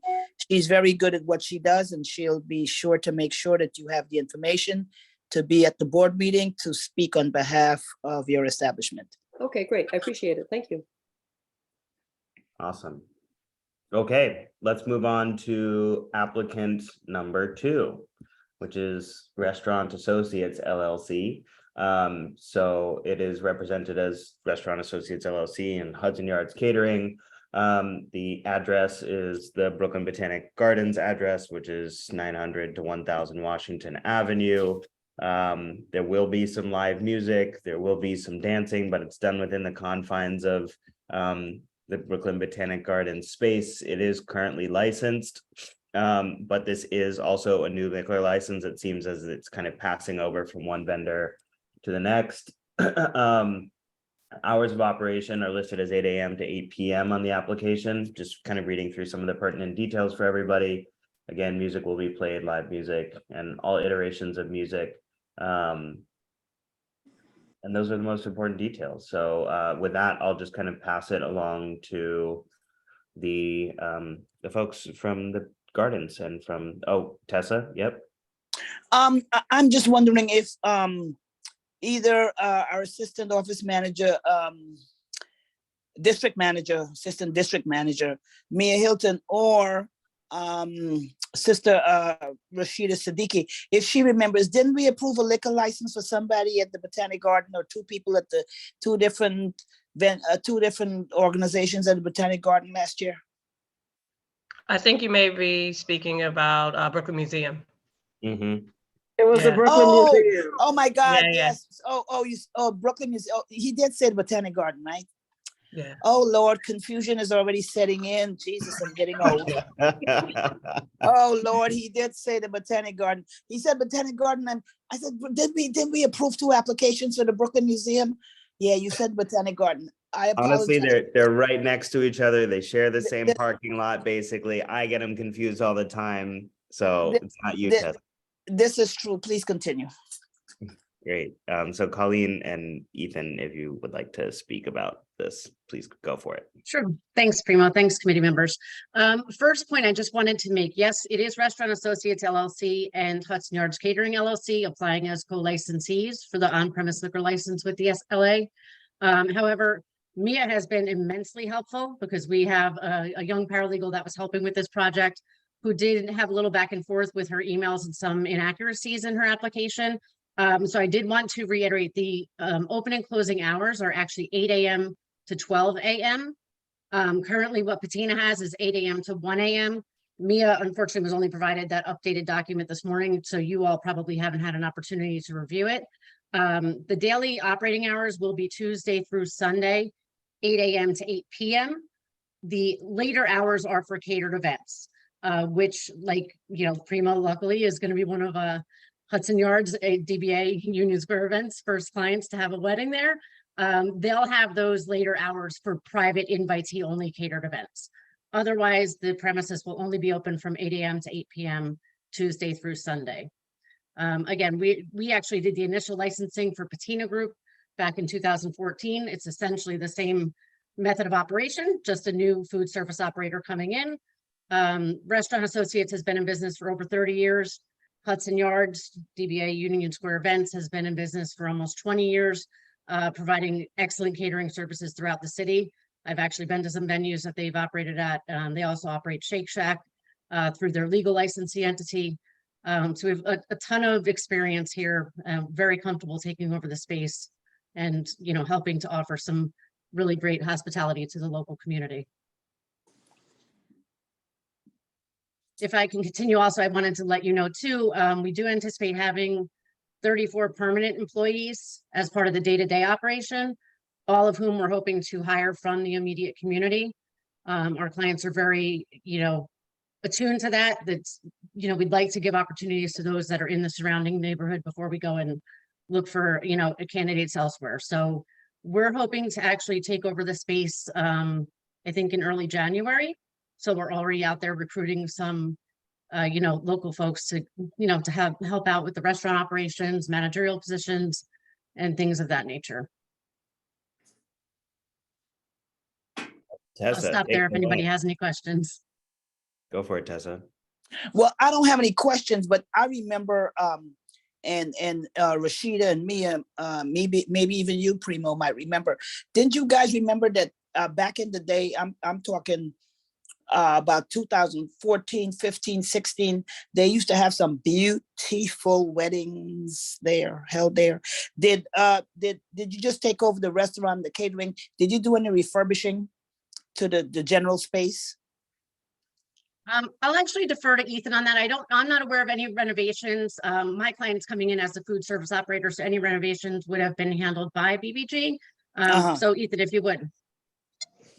very good at what she does, and she'll be sure to make sure that you have the information to be at the board meeting to speak on behalf of your establishment. Okay, great. I appreciate it. Thank you. Awesome. Okay, let's move on to applicant number 2, which is Restaurant Associates LLC. So it is represented as Restaurant Associates LLC and Hudson Yards Catering. The address is the Brooklyn Botanic Gardens address, which is 900 to 1000 Washington Avenue. There will be some live music, there will be some dancing, but it's done within the confines of the Brooklyn Botanic Gardens space. It is currently licensed. but this is also a new liquor license. It seems as it's kind of passing over from one vendor to the next. Hours of operation are listed as 8 a.m. to 8 p.m. on the application, just kind of reading through some of the pertinent details for everybody. Again, music will be played, live music, and all iterations of music. And those are the most important details. So with that, I'll just kind of pass it along to the folks from the gardens and from, oh, Tessa, yep. I'm just wondering if either our assistant office manager, assistant district manager, Mia Hilton, or Sister Rashida Siddiqui, if she remembers, didn't we approve a liquor license for somebody at the Botanic Garden, or two people at the two different organizations at the Botanic Garden last year? I think you may be speaking about Brooklyn Museum. Mm-hmm. It was the Yeah. Brooklyn Museum. Oh my God, Yeah, yeah. yes. Brooklyn Museum. Oh, he did say the Botanic Garden, right? Yeah. Oh Lord, confusion is already setting in. Jesus, I'm getting old. Oh Lord, he did say the Botanic Garden. He said Botanic Garden, and I said, didn't we approve 2 applications for the Brooklyn Museum? Yeah, you said Botanic Garden. I apologize. Honestly, they're right next to each other. They share the same parking lot, basically. I get them confused all the time. So it's not you, Tessa. This is true. Please continue. Great. So Colleen and Ethan, if you would like to speak about this, please go for it. Sure. Thanks, Primo. Thanks, committee members. First point I just wanted to make, yes, it is Restaurant Associates LLC and Hudson Yards Catering LLC applying as co-licensees for the on-premise liquor license with the SLA. However, Mia has been immensely helpful because we have a young paralegal that was helping with this project who did have a little back and forth with her emails and some inaccuracies in her application. So I did want to reiterate the open and closing hours are actually 8 a.m. to 12 a.m. Currently what Patina has is 8 a.m. to 1 a.m. Mia unfortunately was only provided that updated document this morning, so you all probably haven't had an opportunity to review it. The daily operating hours will be Tuesday through Sunday, 8 a.m. to 8 p.m. The later hours are for catered events, which, like, Primo luckily is going to be one of Hudson Yards, DBA Union Square Events first clients to have a wedding there. They'll have those later hours for private invitee only catered events. Otherwise, the premises will only be open from 8 a.m. to 8 p.m. Tuesday through Sunday. Again, we actually did the initial licensing for Patina Group back in 2014. It's essentially the same method of operation, just a new food service operator coming in. Restaurant Associates has been in business for over 30 years. Hudson Yards, DBA Union Square Events has been in business for almost 20 years, providing excellent catering services throughout the city. I've actually been to some venues that they've operated at. They also operate Shake Shack through their legal licensee entity. So we have a ton of experience here, very comfortable taking over the space and, helping to offer some really great hospitality to the local community. If I can continue also, I wanted to let you know too, we do anticipate having 34 permanent employees as part of the day-to-day operation, all of whom we're hoping to hire from the immediate community. Our clients are very, attuned to that. That's, we'd like to give opportunities to those that are in the surrounding neighborhood before we go and look for, candidates elsewhere. So we're hoping to actually take over the space, I think in early January. So we're already out there recruiting some, local folks to, to help out with the restaurant operations, managerial positions, and things of that nature. Tessa, I'll stop there if anybody has any questions. Go for it, Tessa. Well, I don't have any questions, but I remember, and Rashida and Mia, maybe even you, Primo, might remember. Didn't you guys remember that back in the day? I'm talking about 2014, 15, 16. They used to have some beautiful weddings there, held there. Did you just take over the restaurant, the catering? Did you do any refurbishing to the general space? I'll actually defer to Ethan on that. I'm not aware of any renovations. My client's coming in as a food service operator, so any renovations would have been handled by BBG. So Ethan, if you would.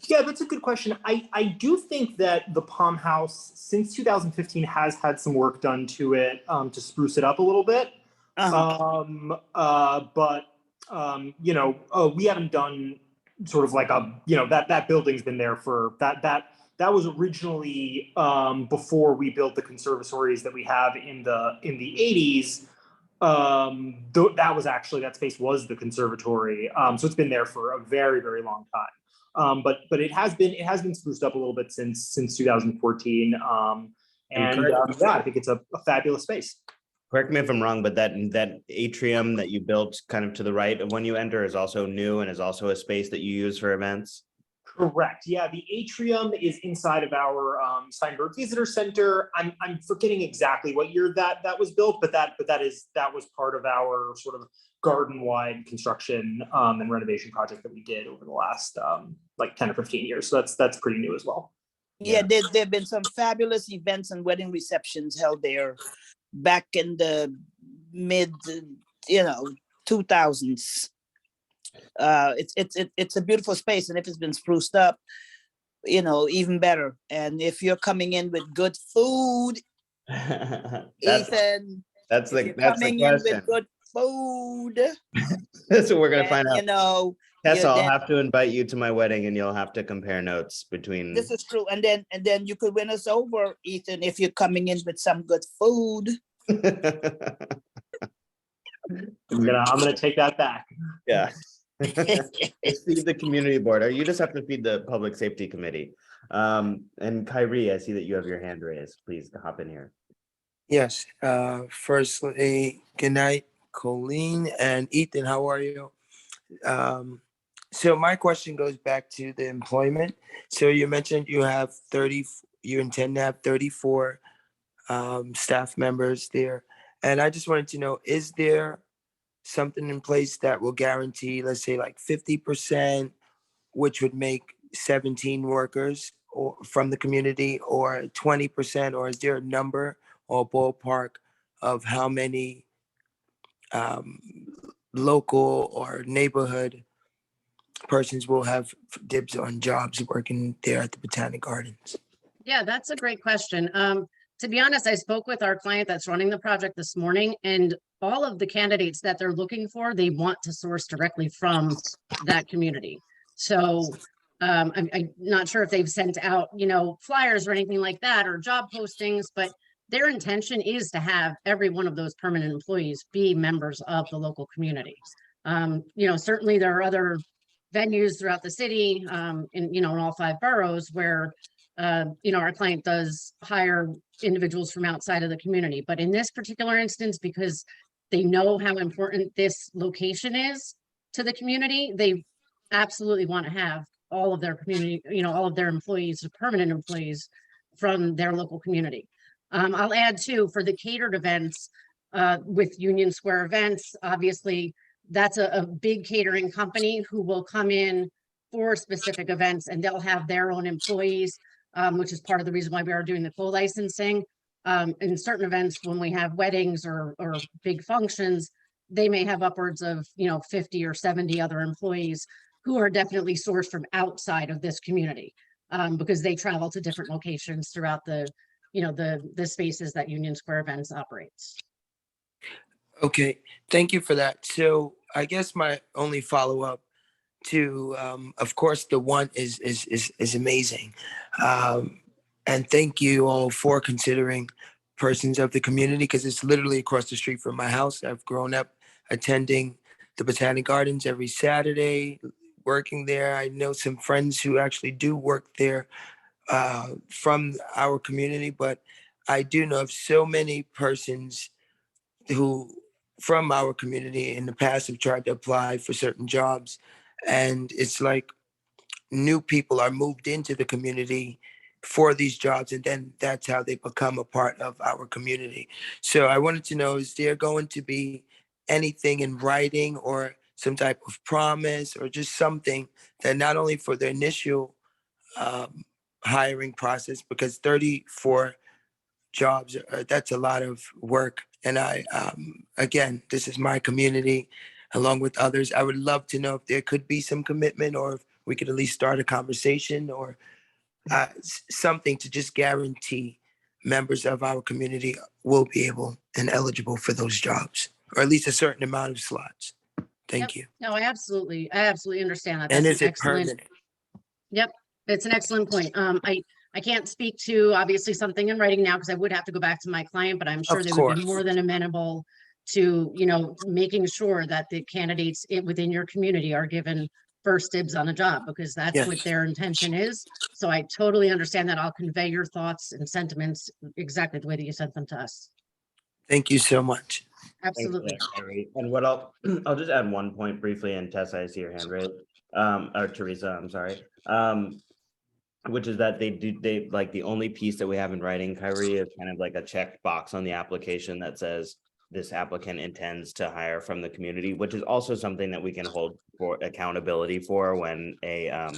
Yeah, that's a good question. I do think that the Palm House since 2015 has had some work done to it to spruce it up a little bit. We haven't done sort of like that building's been there for that was originally before we built the conservatories that we have in the 80s. That space was the conservatory. So it's been there for a very, very long time. But it has been spruced up a little bit since 2014. I think it's a fabulous space. Correct me if I'm wrong, but that atrium that you built kind of to the right of when you enter is also new and is also a space that you use for events? Correct. Yeah, the atrium is inside of our Steinberg Visitor Center. I'm forgetting exactly what year that was built, but that was part of our sort of garden-wide construction and renovation project that we did over the last 10 or 15 years. So that's pretty new as well. Yeah, there have been some fabulous events and wedding receptions held there back in the mid 2000s. It's a beautiful space, and if it's been spruced up, even better. And if you're coming in with good food, Ethan, that's the question. In with good food, that's what we're gonna find out. Tessa, I'll then, have to invite you to my wedding, and you'll have to compare notes between. This is true, and then you could win us over, Ethan, if you're coming in with some good food. I'm gonna take that back. Yeah. Feed the community board, or you just have to feed the public safety committee. And Kyrie, I see that you have your hand raised. Please hop in here. Yes. Firstly, good night, Colleen and Ethan. How are you? So my question goes back to the employment. So you mentioned you intend to have 34 staff members there. And I just wanted to know, is there something in place that will guarantee, let's say like 50%, which would make 17 workers or from the community, or 20%, or is there a number or ballpark of how many local or neighborhood persons will have dibs on jobs working there at the Botanic Gardens? Yeah, that's a great question. To be honest, I spoke with our client that's running the project this morning, and all of the candidates that they're looking for, they want to source directly from that community. So I'm not sure if they've sent out, flyers or anything like that, or job postings, but their intention is to have every one of those permanent employees be members of the local community. Certainly there are other venues throughout the city, in all 5 boroughs where, our client does hire individuals from outside of the community. But in this particular instance, because they know how important this location is to the community, they absolutely want to have all of their community, all of their employees, permanent employees from their local community. I'll add too, for the catered events with Union Square Events, obviously that's a big catering company who will come in for specific events, and they'll have their own employees, which is part of the reason why we are doing the co-licensing. In certain events, when we have weddings or big functions, they may have upwards of 50 or 70 other employees who are definitely sourced from outside of this community, because they travel to different locations throughout the spaces that Union Square Events operates. Okay, thank you for that. So I guess my only follow-up to, of course, the one is amazing. And thank you all for considering persons of the community, because it's literally across the street from my house. I've grown up attending the Botanic Gardens every Saturday, working there. I know some friends who actually do work there from our community, but I do know of so many persons who from our community in the past have tried to apply for certain jobs, and it's like new people are moved into the community for these jobs, and then that's how they become a part of our community. So I wanted to know, is there going to be anything in writing or some type of promise or just something that not only for the initial hiring process, because 34 jobs, that's a lot of work. And I, again, this is my community along with others. I would love to know if there could be some commitment or if we could at least start a conversation or something to just guarantee members of our community will be able and eligible for those jobs, or at least a certain amount of slots. Thank you. No, I absolutely understand that. And That's is an it excellent. permanent? Yep, it's an excellent point. I can't speak to obviously something in writing now because I would have to go back to my client, but I'm sure Of they would be course. more than amenable to, you know, making sure that the candidates within your community are given first dibs on a job, because that's what Yes. their intention is. So I totally understand that. I'll convey your thoughts and sentiments exactly the way that you sent them to us. Thank you so much. Thanks for Absolutely. that, Carrie. And what I'll just add one point briefly, and Tessa, I see your hand raised, or Teresa, I'm sorry. Which is that they like the only piece that we have in writing, Kyrie, is kind of like a checked box on the application that says this applicant intends to hire from the community, which is also something that we can hold for accountability for when a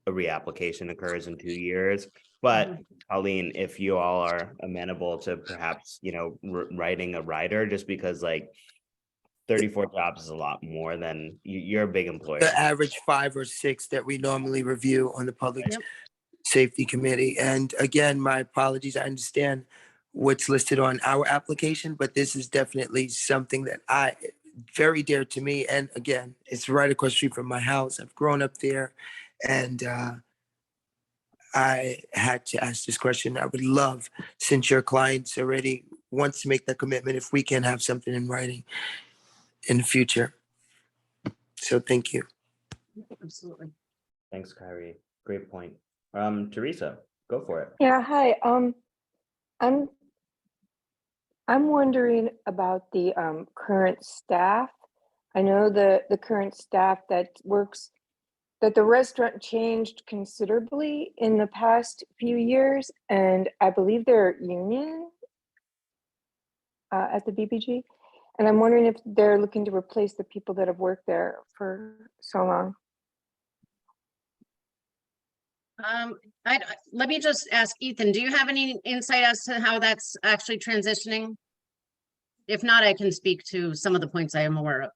reapplication occurs in 2 years. But Colleen, if you all are amenable to perhaps, you know, writing a rider, just because like 34 jobs is a lot more than you're a big employer. The average 5 or 6 that we normally review on the Public Yep. Safety Committee. And again, my apologies. I understand what's listed on our application, but this is definitely something that very dear to me. And again, it's right across the street from my house. I've grown up there, and I had to ask this question. I would love, since your clients already wants to make that commitment, if we can have something in writing in the future. So thank you. Absolutely. Thanks, Kyrie. Great point. Teresa, go for it. Yeah, hi. I'm wondering about the current staff. I know the current staff that the restaurant changed considerably in the past few years, and I believe they're union at the BBG. And I'm wondering if they're looking to replace the people that have worked there for so long. Let me just ask Ethan, do you have any insight as to how that's actually transitioning? If not, I can speak to some of the points I am aware of.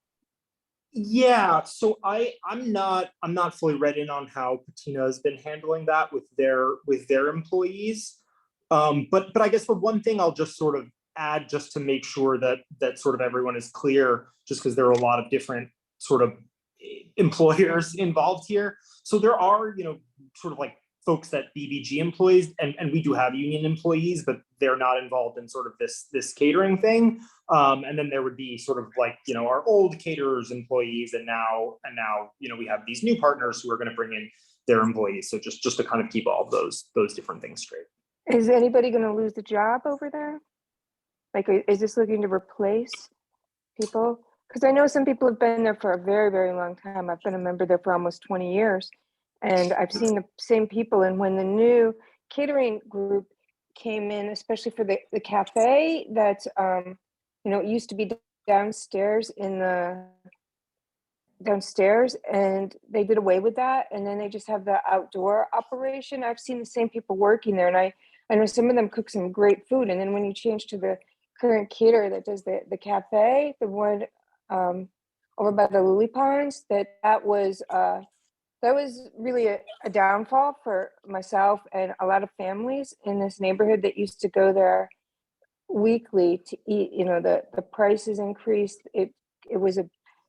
Yeah, so I'm not fully read in on how Patina has been handling that with their employees. But I guess the one thing I'll just sort of add, just to make sure that sort of everyone is clear, just because there are a lot of different sort of employers involved here. So there are, you know, sort of like folks that BBG employs, and we do have union employees, but they're not involved in sort of this catering thing. And then there would be sort of like, you know, our old caterers employees, and now, you know, we have these new partners who are going to bring in their employees. So just to kind of keep all of those different things straight. Is anybody going to lose the job over there? Like, is this looking to replace people? Because I know some people have been there for a very, very long time. I've been a member there for almost 20 years. And I've seen the same people. And when the new catering group came in, especially for the cafe that, you know, it used to be downstairs and they did away with that. And then they just have the outdoor operation. I've seen the same people working there. And I know some of them cook some great food. And then when you change to the current caterer that does the cafe, the one over by the lily ponds, that was really a downfall for myself and a lot of families in this neighborhood that used to go there weekly to eat. You know, the prices increased. It was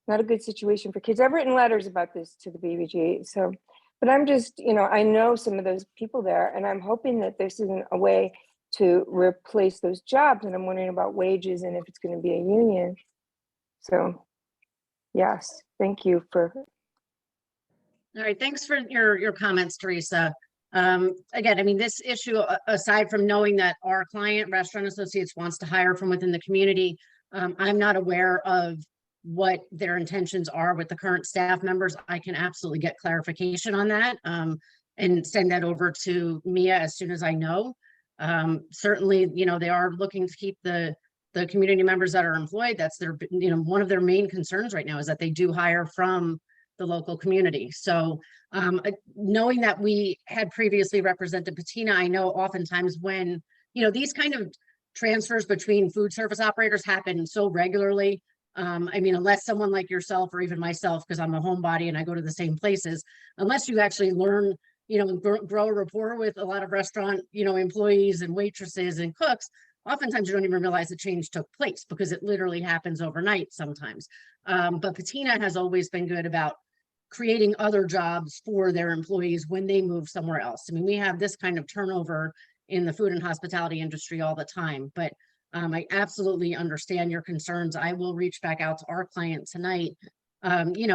not a good situation for kids. I've written letters about this to the BBG. So, but I'm just, you know, I know some of those people there, and I'm hoping that this isn't a way to replace those jobs. And I'm wondering about wages and if it's going to be a union. So, yes, thank you for. All right, thanks for your comments, Teresa. Again, I mean, this issue, aside from knowing that our client, Restaurant Associates, wants to hire from within the community, I'm not aware of what their intentions are with the current staff members. I can absolutely get clarification on that and send that over to Mia as soon as I know. Certainly, you know, they are looking to keep the community members that are employed. That's their, you know, one of their main concerns right now is that they do hire from the local community. So knowing that we had previously represented Patina, I know oftentimes when, you know, these kind of transfers between food service operators happen so regularly, I mean, unless someone like yourself or even myself, because I'm a homebody and I go to the same places, unless you actually learn, grow a rapport with a lot of restaurant, employees and waitresses and cooks, oftentimes you don't even realize the change took place because it literally happens overnight sometimes. But Patina has always been good about creating other jobs for their employees when they move somewhere else. I mean, we have this kind of turnover in the food and hospitality industry all the time, but I absolutely understand your concerns. I will reach back out to our client tonight,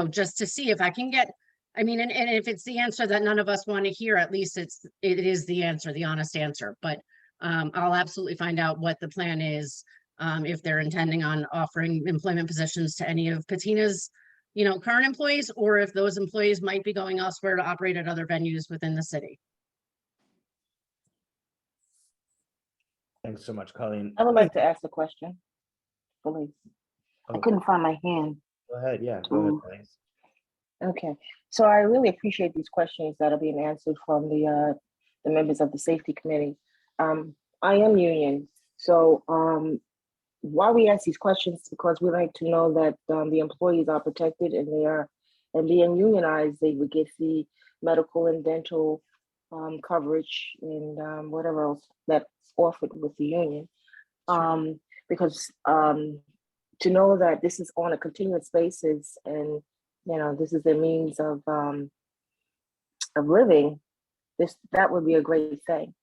just to see if I can get, and if it's the answer that none of us want to hear, at least it is the answer, the honest answer. But I'll absolutely find out what the plan is, if they're intending on offering employment positions to any of Patina's, current employees, or if those employees might be going elsewhere to operate at other venues within the city. Thanks so much, Colleen. I would like to ask a question, please. I couldn't find my hand. Go ahead, yeah, go ahead, please. Okay, so I really appreciate these questions that are being answered from the members of the safety committee. I am union, so why we ask these questions is because we like to know that the employees are protected and being unionized, they would get the medical and dental coverage and whatever else that's offered with the union. Because to know that this is on a continuous basis and this is their means of living, that would be a great thing.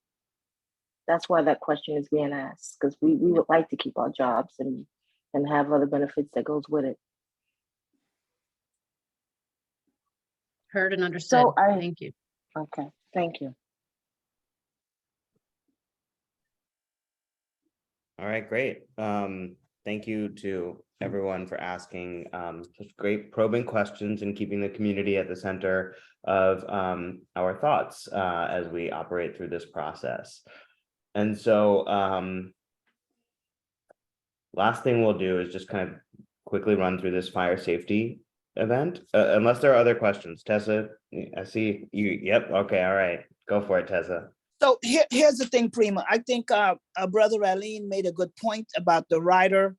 That's why that question is being asked, because we would like to keep our jobs and have other benefits that goes with it. Heard and understood. Thank you. Okay, thank you. All right, great. Thank you to everyone for asking such great probing questions and keeping the community at the center of our thoughts as we operate through this process. And so last thing we'll do is just kind of quickly run through this fire safety event, unless there are other questions. Tessa, I see you. Yep. Okay. All right. Go for it, Tessa. So here's the thing, Prima. I think Brother Aline made a good point about the rider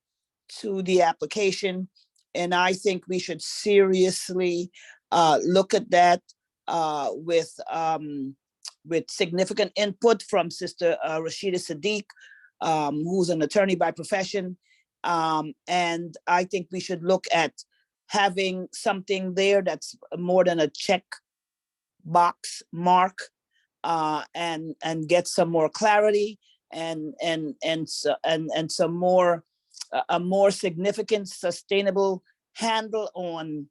to the application. And I think we should seriously look at that with significant input from Sister Rashida Sadiq, who's an attorney by profession. And I think we should look at having something there that's more than a check box mark, and get some more clarity and some more a more significant sustainable handle on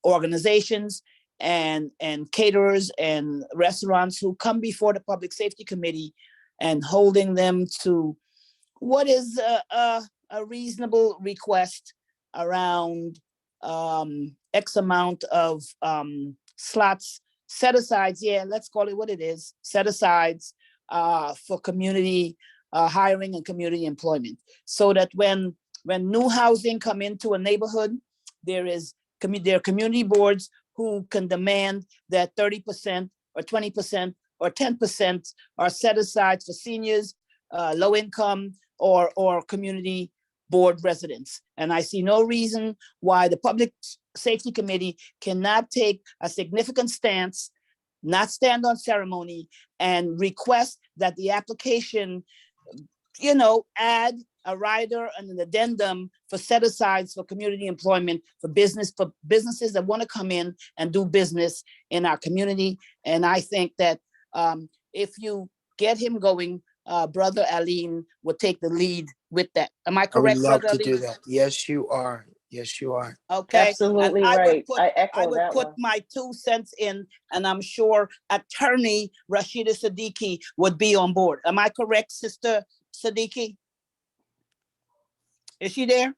organizations and caterers and restaurants who come before the Public Safety Committee and holding them to what is a reasonable request around X amount of slots, set asides, let's call it what it is, set asides for community hiring and community employment, so that when new housing come into a neighborhood, there are community boards who can demand that 30% or 20% or 10% are set aside for seniors, low income, or community board residents. And I see no reason why the Public Safety Committee cannot take a significant stance, not stand on ceremony, and request that the application, add a rider and an addendum for set-asides for community employment for businesses that want to come in and do business in our community. And I think that if you get him going, Brother Aline will take the lead with that. Am I correct, I would love Brother to Aline? do that. Yes, you are. Yes, you are. Okay. Absolutely And right. I I echo would that put one. my 2 cents in, and I'm sure Attorney Rashida Siddiqui would be on board. Am I correct, Sister Siddiqui? Is she there?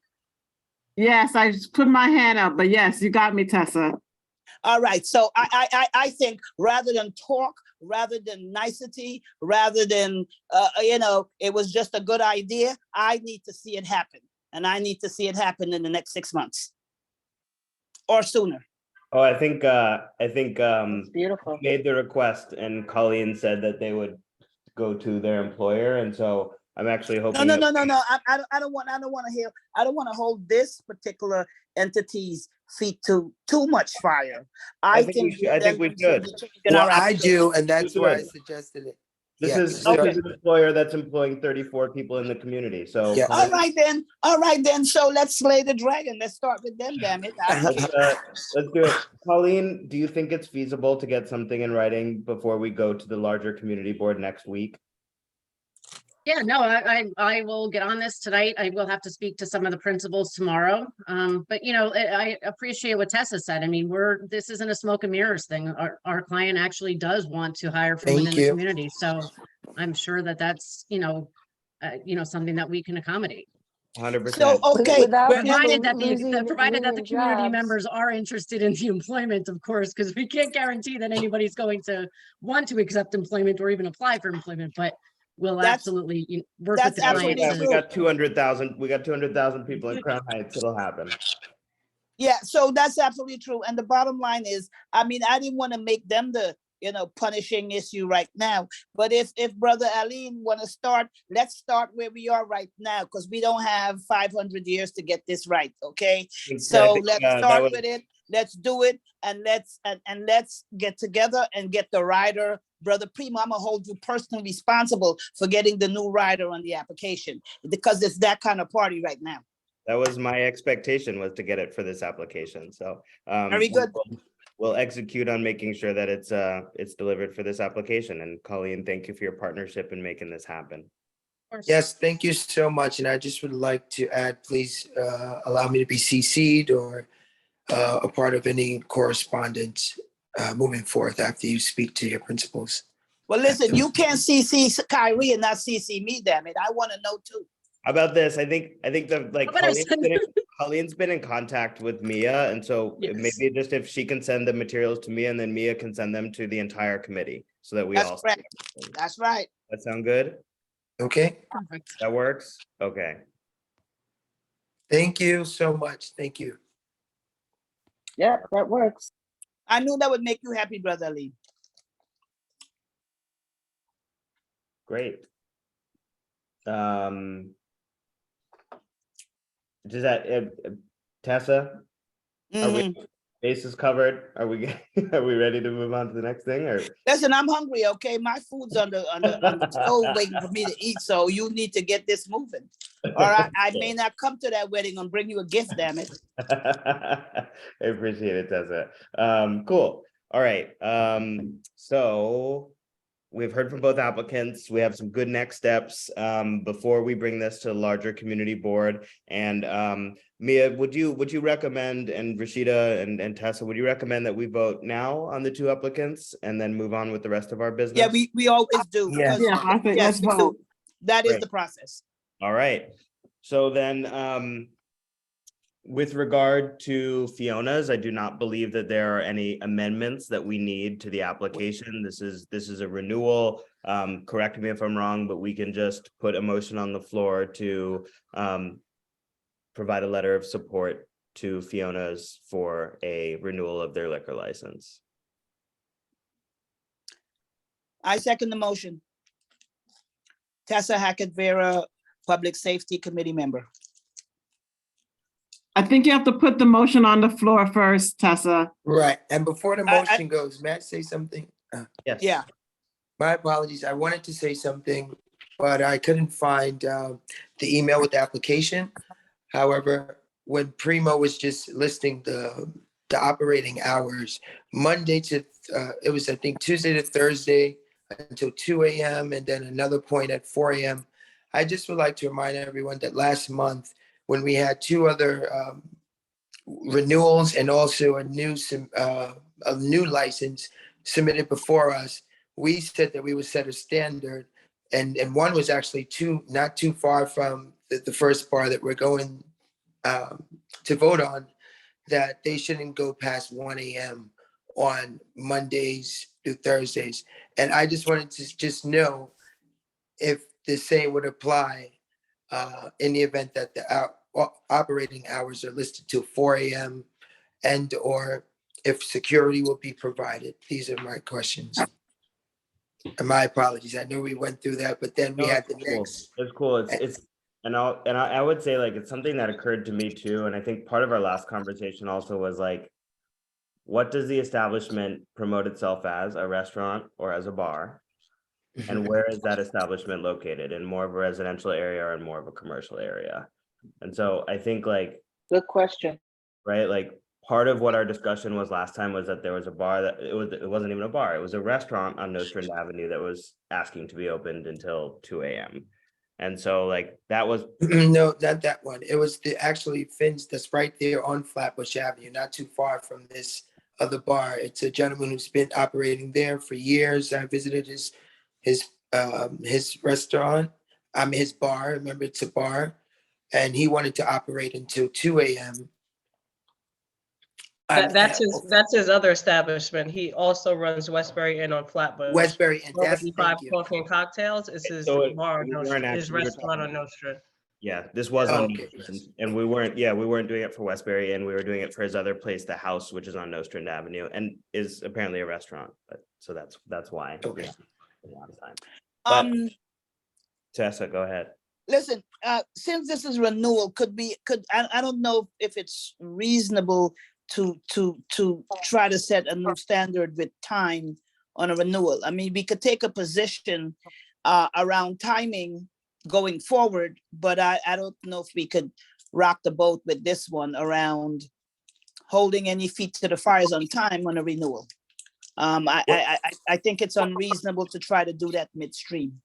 Yes, I just put my hand up, but yes, you got me, Tessa. All right. So I think rather than talk, rather than nicety, rather than, it was just a good idea, I need to see it happen. And I need to see it happen in the next 6 months or sooner. Oh, I think Beautiful. made the request and Colleen said that they would go to their employer. And so I'm actually No, hoping. no, that- no, no, no. I don't want to hear. I don't want to hold this particular entity's feet to too much fire. I think we should. Well, I do, and that's We why I should. suggested it. This Yeah, is so- an employer that's employing 34 people in the community, so. Yeah. All right then. All right then. So let's slay the dragon. Let's start with them. Damn it. Let's do it. Colleen, do you think it's feasible to get something in writing before we go to the larger community board next week? Yeah, no, I will get on this tonight. I will have to speak to some of the principals tomorrow. But you know, I appreciate what Tessa said. I mean, this isn't a smoke and mirrors thing. Our client actually does want to hire from within the community. So I'm sure that that's, something that we can accommodate. 100%. So, okay. Provided that the community members are interested in the employment, of course, because we can't guarantee that anybody's going to want to accept employment or even apply for employment, but we'll absolutely work with the client. We got 200,000. We got 200,000 people in Crown Heights. It'll happen. Yeah, so that's absolutely true. And the bottom line is, I mean, I didn't want to make them the, punishing issue right now. But if Brother Aline want to start, let's start where we are right now, because we don't have 500 years to get this right, okay? So let's start with it. Let's do it, and let's get together and get the rider. Brother Primo, I'm gonna hold you personally responsible for getting the new rider on the application, because it's that kind of party right now. That was my expectation, was to get it for this application. So very good. We'll execute on making sure that it's delivered for this application. And Colleen, thank you for your partnership in making this happen. Yes, thank you so much. And I just would like to add, please allow me to be CC'd or a part of any correspondence moving forth after you speak to your principals. Well, listen, you can't CC Kyrie and not CC me, damn it. I want to know too. How about this? I think that Colleen's been in contact with Mia, and so maybe just if she can send the materials to Mia, and then Mia can send them to the entire committee, so that we all. Correct. That's right. That sound good? Okay. Perfect. That works. Okay. Thank you so much. Thank you. Yeah, that works. I knew that would make you happy, Brother Lee. Great. Does that Tessa? Are we bases covered? Are we ready to move on to the next thing? Or listen, I'm hungry. Okay, my food's on the stove waiting for me to eat. So you need to get this moving. All right, I may not come to that wedding and bring you a gift. Damn it. I appreciate it, Tessa. Cool. All right. So we've heard from both applicants. We have some good next steps before we bring this to the larger community board. And Mia, would you recommend, and Rashida and Tessa, would you recommend that we vote now on the two applicants and then move on with the rest of our business? Yeah, we always do. Yeah. because- I think yes, let's we do. vote. That is Great. the process. All right. So then with regard to Fiona's, I do not believe that there are any amendments that we need to the application. This is a renewal. Correct me if I'm wrong, but we can just put a motion on the floor to provide a letter of support to Fiona's for a renewal of their liquor license. I second the motion. Tessa Hackett Vera, Public Safety Committee member. I think you have to put the motion on the floor first, Tessa. Right. And before the motion goes, may I say something? Yes. Yeah. My apologies. I wanted to say something, but I couldn't find the email with the application. However, when Primo was just listing the operating hours, Monday to, it was, I think, Tuesday to Thursday until 2 a.m. and then another point at 4 a.m. I just would like to remind everyone that last month, when we had two other renewals and also a new license submitted before us, we said that we would set a standard, and one was actually not too far from the first bar that we're going to vote on, that they shouldn't go past 1 a.m. on Mondays through Thursdays. And I just wanted to just know if the same would apply in the event that the operating hours are listed till 4 a.m. and or if security will be provided. These are my questions. And my apologies. I know we went through that, but then we No, had the it's cool. next. It's cool. I would say like it's something that occurred to me too. And I think part of our last conversation also was like, what does the establishment promote itself as, a restaurant or as a bar? And where is that establishment located, in more of a residential area or in more of a commercial area? And so I think like, Good question. right, like part of what our discussion was last time was that there was a bar that it wasn't even a bar, it was a restaurant on Nostrand Avenue that was asking to be opened until 2 a.m. And so like that was No, not that one. It was actually Finn's that's right there on Flatbush Avenue, not too far from this other bar. It's a gentleman who's been operating there for years. I visited his restaurant, his bar. Remember, it's a bar, and he wanted to operate until 2 a.m. That's his other establishment. He also runs Westbury Inn on Flatbush. Westbury Inn, that's- 55 thank you. Coffee and Cocktails is his So bar, we on weren't Nostrand, his actually- we were restaurant on talking- Nostrand. Yeah, this was Oh, on okay. Nostrand, and we weren't doing it for Westbury, and we were doing it for his other place, The House, which is on Nostrand Avenue, and is apparently a restaurant. But so that's why. Okay. Yeah, a lot of time. But Tessa, go ahead. Listen, since this is renewal, I don't know if it's reasonable to try to set a new standard with time on a renewal. I mean, we could take a position around timing going forward, but I don't know if we could rock the boat with this one around holding any feet to the fires on time on a renewal. I think it's unreasonable to try to do that midstream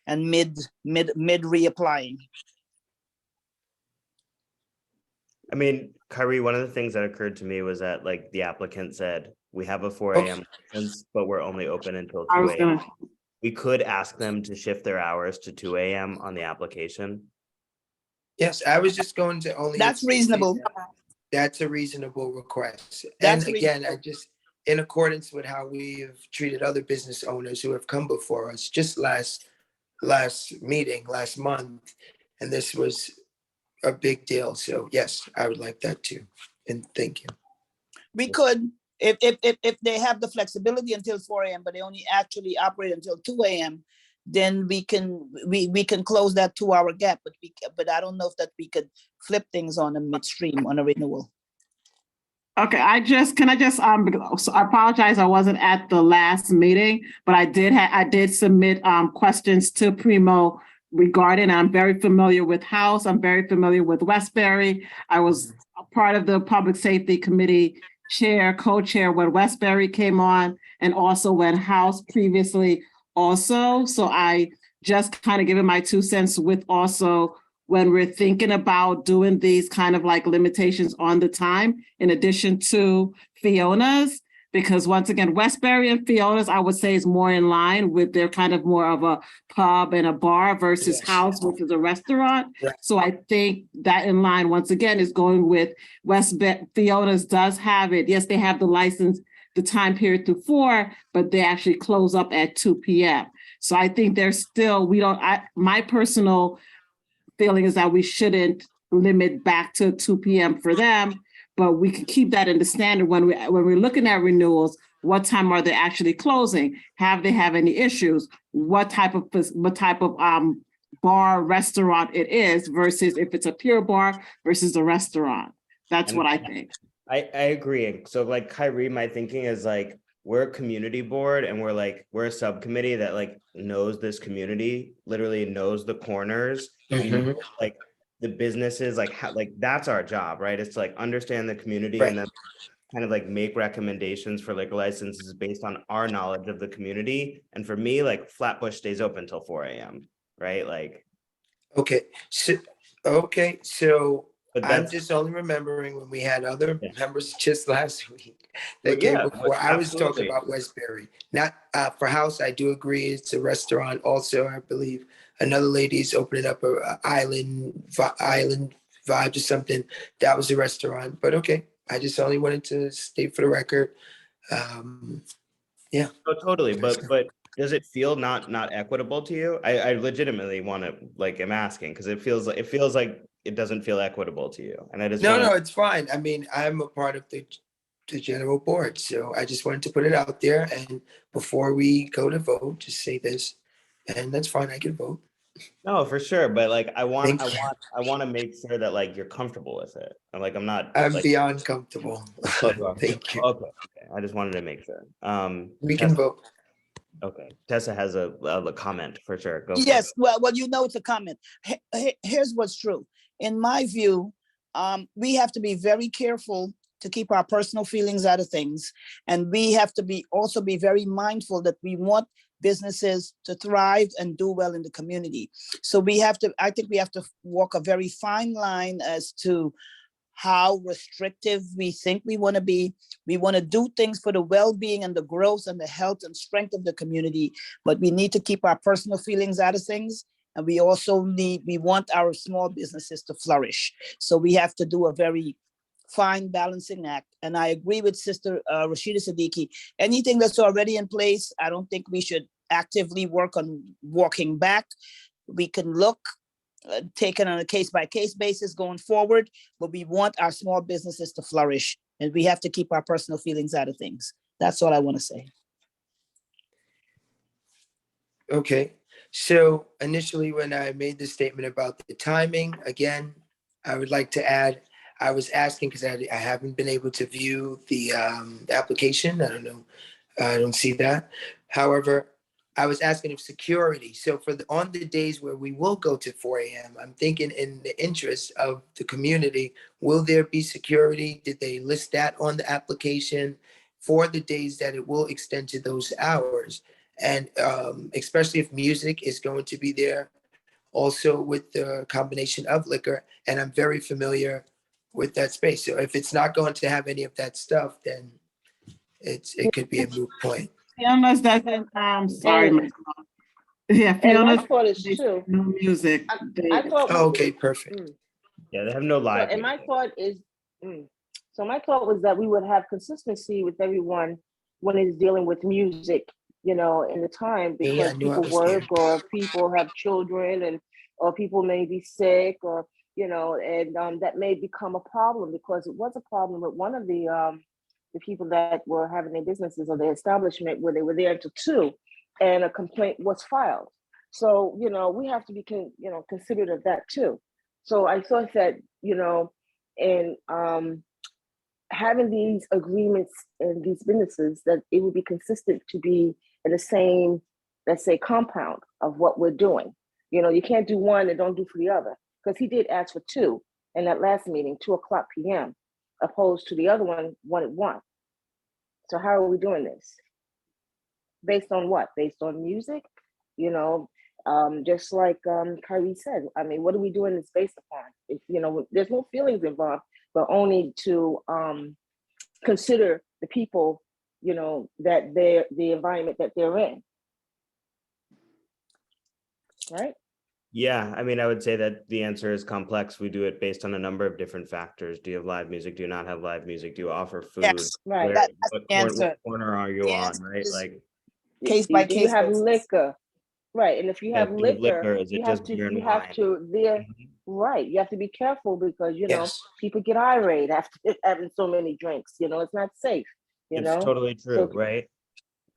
and mid reapplying. I mean, Kyrie, one of the things that occurred to me was that like the applicant said, we have a 4 a.m. license, but we're only open until 2 a.m. We could ask them to shift their hours to 2 a.m. on the application. Yes, I was just going to only. That's reasonable. That's a reasonable request. That's And again, I just, in accordance with how we have treated other business owners who have come before us, just last month, and this was a big deal. So yes, I would like that too. And thank you. We could, if they have the flexibility until 4 a.m., but they only actually operate until 2 a.m., then we can close that 2-hour gap. But I don't know if that we could flip things on a midstream on a renewal. Okay, so I apologize, I wasn't at the last meeting, but I did submit questions to Primo regarding, I'm very familiar with House, I'm very familiar with Westbury. I was a part of the Public Safety Committee co-chair when Westbury came on, and also when House previously also. So I just kind of given my 2 cents with also when we're thinking about doing these kind of like limitations on the time, in addition to Fiona's, because once again, Westbury and Fiona's, I would say is more in line with their kind of more of a pub and a bar versus House, which is a restaurant. Right. So I think that in line, once again, is going with Fiona's does have it. Yes, they have the license, the time period to 4, but they actually close up at 2 p.m. So I think there's still, my personal feeling is that we shouldn't limit back to 2 p.m. for them, but we can keep that in the standard when we're looking at renewals. What time are they actually closing? Have they have any issues? What type of bar, restaurant it is versus if it's a pure bar versus a restaurant. That's what I think. I agree. So like Kyrie, my thinking is like, we're a community board and we're a subcommittee that like knows this community, literally knows the corners, like the businesses, like how, like that's our job, right? It's to like understand the community and then kind of like make recommendations for liquor licenses based on our knowledge of the community. And for me, like Flatbush stays open till 4 a.m. right? Like, Okay, so but I'm that's just only remembering when we had other members just last week Well, that came yeah, before. I was absolutely. talking about Westbury, not for House. I do agree it's a restaurant. Also, I believe another lady's opening up a island vibe or something. That was a restaurant, but okay. I just only wanted to state for the record. Yeah. Oh, totally. But does it feel not equitable to you? I legitimately want to like, I'm asking because it feels like it doesn't feel equitable to you. And I just No, it's fine. I mean, I'm a part of the the general board. So I just wanted to put it out there, and before we go to vote, just say this, and that's fine, I can vote. No, for sure, but like I want Thank you. to make sure that like you're comfortable with it. I'm like I'm not I'm like beyond comfortable. Thank you. Okay. I just wanted to make sure. We can vote. Okay, Tessa has a comment for sure. Go for Yes, it. well, you know, it's a comment. Here's what's true. In my view, we have to be very careful to keep our personal feelings out of things. And we have to also be very mindful that we want businesses to thrive and do well in the community. So I think we have to walk a very fine line as to how restrictive we think we want to be. We want to do things for the well-being and the growth and the health and strength of the community, but we need to keep our personal feelings out of things. And we also we want our small businesses to flourish. So we have to do a very fine balancing act. And I agree with Sister Rashida Siddiqui. Anything that's already in place, I don't think we should actively work on walking back. We can look, taken on a case-by-case basis going forward, but we want our small businesses to flourish, and we have to keep our personal feelings out of things. That's all I want to say. Okay, so initially when I made the statement about the timing, again, I would like to add, I was asking because I haven't been able to view the application. I don't know, I don't see that. However, I was asking of security. So on the days where we will go to 4 a.m., I'm thinking in the interest of the community, will there be security? Did they list that on the application for the days that it will extend to those hours? And especially if music is going to be there, also with the combination of liquor, and I'm very familiar with that space. So if it's not going to have any of that stuff, then it could be a moot point. Fiona's doesn't, sorry. Yeah, And my Fiona's thought is too. no music. I thought. Oh, okay, perfect. Yeah, they have no live. And my thought is, so my thought was that we would have consistency with everyone when it's dealing with music, in the time, because people work or people have children or people may be sick or, and that may become a problem, because it was a problem with one of the people that were having their businesses or their establishment where they were there until 2 and a complaint was filed. So, we have to be, considerate of that too. So I thought that, in having these agreements and these businesses, that it would be consistent to be in the same, let's say, compound of what we're doing. You can't do one and don't do for the other, because he did ask for 2 in that last meeting, 2:00 p.m., opposed to the other one at 1. So how are we doing this? Based on what? Based on music? Just like Kyrie said, I mean, what are we doing this based upon? There's no feelings involved, but only to consider the people, that the environment that they're in. Right? Yeah, I mean, I would say that the answer is complex. We do it based on a number of different factors. Do you have live music? Do you not have live music? Do you offer food? Yes, right. That's the answer. What corner are you on, right? Like case by case. You have liquor, right? And if you have liquor, is it just beer and wine? Right. You have to be careful, because Yes. people get irate after having so many drinks. It's not safe. It's totally true, right?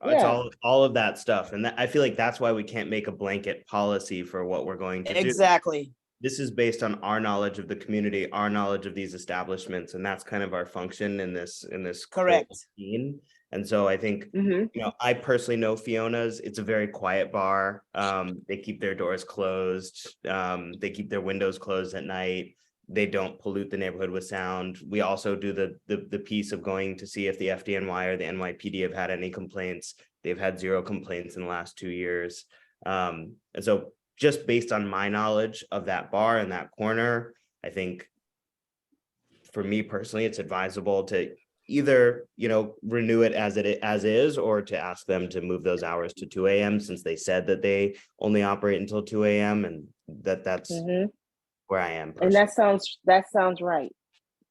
It's all of that stuff, and I feel like that's why we can't make a blanket policy for what we're going to do. Exactly. This is based on our knowledge of the community, our knowledge of these establishments, and that's kind of our function in this Correct. scene. And so I think, I personally know Fiona's. It's a very quiet bar. They keep their doors closed. They keep their windows closed at night. They don't pollute the neighborhood with sound. We also do the piece of going to see if the FDNY or the NYPD have had any complaints. They've had 0 complaints in the last 2 years. And so just based on my knowledge of that bar and that corner, I think for me personally, it's advisable to either, renew it as is, or to ask them to move those hours to 2 a.m. since they said that they only operate until 2 a.m. and that's where I am personally. And that sounds right.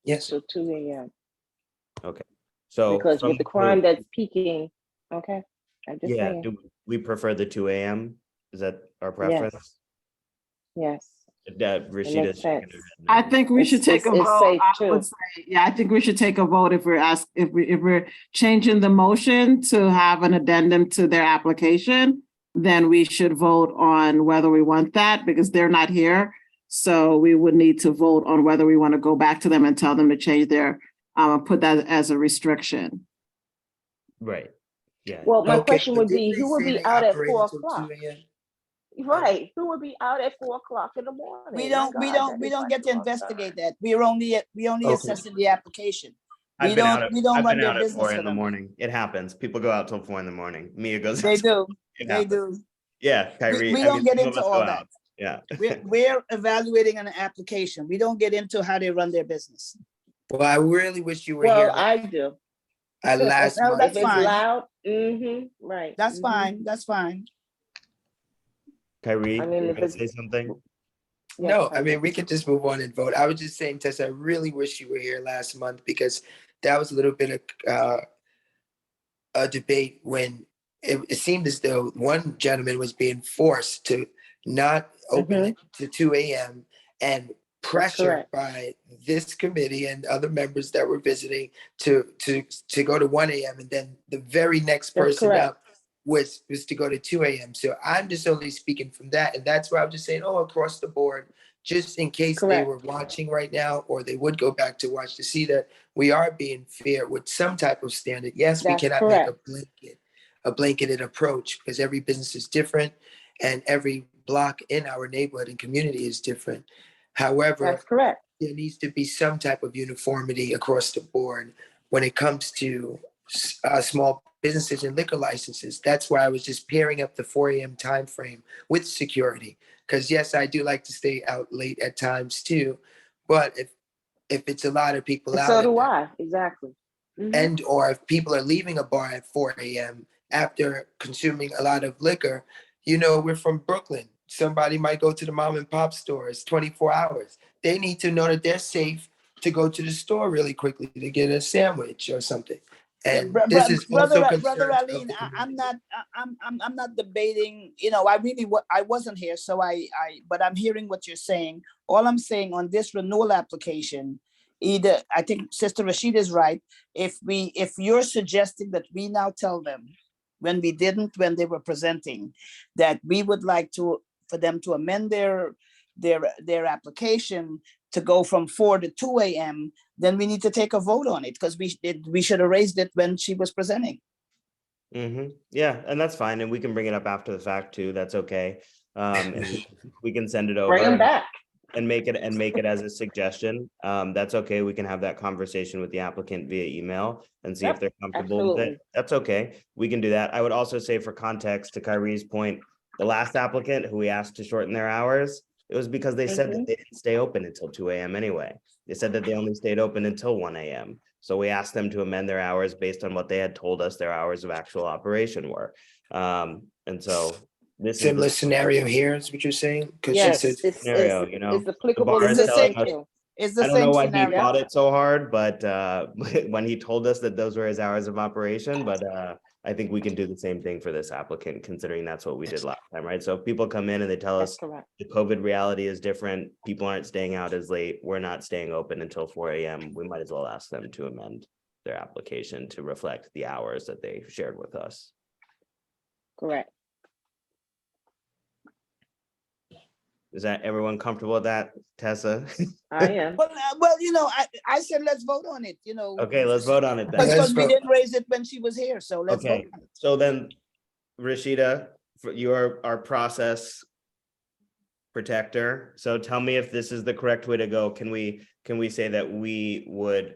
Yes. So 2 a.m. Okay. So because with the crime that's peaking, okay. I'm just saying. Do we prefer the 2 a.m.? Is that our preference? Yes. Rashida makes sense. seconded it. I think we should take a it's vote. safe I too. would say, yeah, I think we should take a vote if we're changing the motion to have an addendum to their application, then we should vote on whether we want that because they're not here. So we would need to vote on whether we want to go back to them and tell them to change their, put that as a restriction. Right, yeah. Well, my Okay, question but would didn't be, they who would say be they out at operate 4 until 2 o'clock? a.m.? Right, who would be out at 4 o'clock in the morning? We My don't, we God, don't, that we is don't like get a to long investigate time. that. We only Okay. assessing the application. I've been out at, We don't I've run been their out at business 4 for in the them. morning. It happens. People go out till 4 in the morning. Mia goes. They out till- do, It they happens. do. Yeah, Kyrie. We I don't mean, get some of into us all go that. out. Yeah. We're evaluating an application. We don't get into how they run their business. Well, I really wish you were Well, here I do. last No, month. that's If it's fine. loud, right. That's fine, that's fine. Kyrie, I mean, you if gonna it's- say something? No, I Kyrie. mean, we could just move on and vote. I was just saying, Tessa, I really wish you were here last month because that was a little bit of a debate when it seemed as though one gentleman was being forced to not open it to 2 a.m. and pressured correct. by this committee and other members that were visiting to go to 1 a.m. and then the very next That's person correct. up was to go to 2 a.m. So I'm just only speaking from that. And that's why I'm just saying, across the board, just in case they Correct. were watching right now, or they would go back to watch to see that we are being fair with some type of standard. Yes, we That's cannot correct. make a blanketed approach because every business is different and every block in our neighborhood and community is different. However, That's correct. there needs to be some type of uniformity across the board when it comes to small businesses and liquor licenses. That's why I was just pairing up the 4 a.m. time frame with security. Because yes, I do like to stay out late at times too. But if it's a lot of people And out, so do I, exactly. and or if people are leaving a bar at 4 a.m. after consuming a lot of liquor, we're from Brooklyn. Somebody might go to the mom and pop store. It's 24 hours. They need to know that they're safe to go to the store really quickly to get a sandwich or something. And this is also Brother concerns of Aline, the I'm not debating, I wasn't here, so but I'm hearing what you're saying. All I'm saying on this renewal application, I think Sister Rashida is right. If you're suggesting that we now tell them, when we didn't, when they were presenting, that we would like for them to amend their application to go from 4 to 2 a.m., then we need to take a vote on it because we should have raised it when she was presenting. Yeah, and that's fine. And we can bring it up after the fact too. That's okay. And we can send it over. Bring them back. And make it as a suggestion. That's okay. We can have that conversation with the applicant via email and see if they're comfortable with it. absolutely. That's okay. We can do that. I would also say, for context, to Kyrie's point, the last applicant who we asked to shorten their hours, it was because they said that they didn't stay open until 2 a.m. anyway. They said that they only stayed open until 1 a.m. So we asked them to amend their hours based on what they had told us their hours of actual operation were. And so this similar is scenario here is what you're saying? Because Yes, it's scenario, it's applicable bar in is this telling same us- too. It's the I don't know same why he scenario. fought it so hard, but when he told us that those were his hours of operation, but I think we can do the same thing for this applicant, considering that's what we did last time, right? So if people come in and they tell That's us correct. the COVID reality is different, people aren't staying out as late, we're not staying open until 4 a.m., we might as well ask them to amend their application to reflect the hours that they shared with us. Correct. Is that everyone comfortable with that, Tessa? I am. Well, I said, let's vote on it, Okay, let's vote on it then. Because we didn't raise it when she was here, so let's vote Okay, on it. so then, Rashida, you are our process protector. So tell me if this is the correct way to go. Can we say that we would,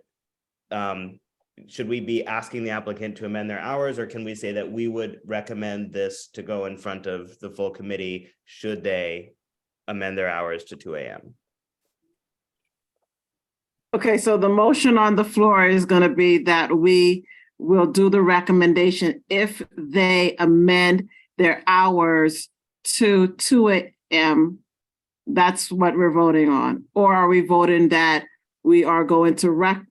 should we be asking the applicant to amend their hours, or can we say that we would recommend this to go in front of the full committee should they amend their hours to 2 a.m.? Okay, so the motion on the floor is going to be that we will do the recommendation if they amend their hours to 2 a.m. That's what we're voting on. Or are we voting that we are going to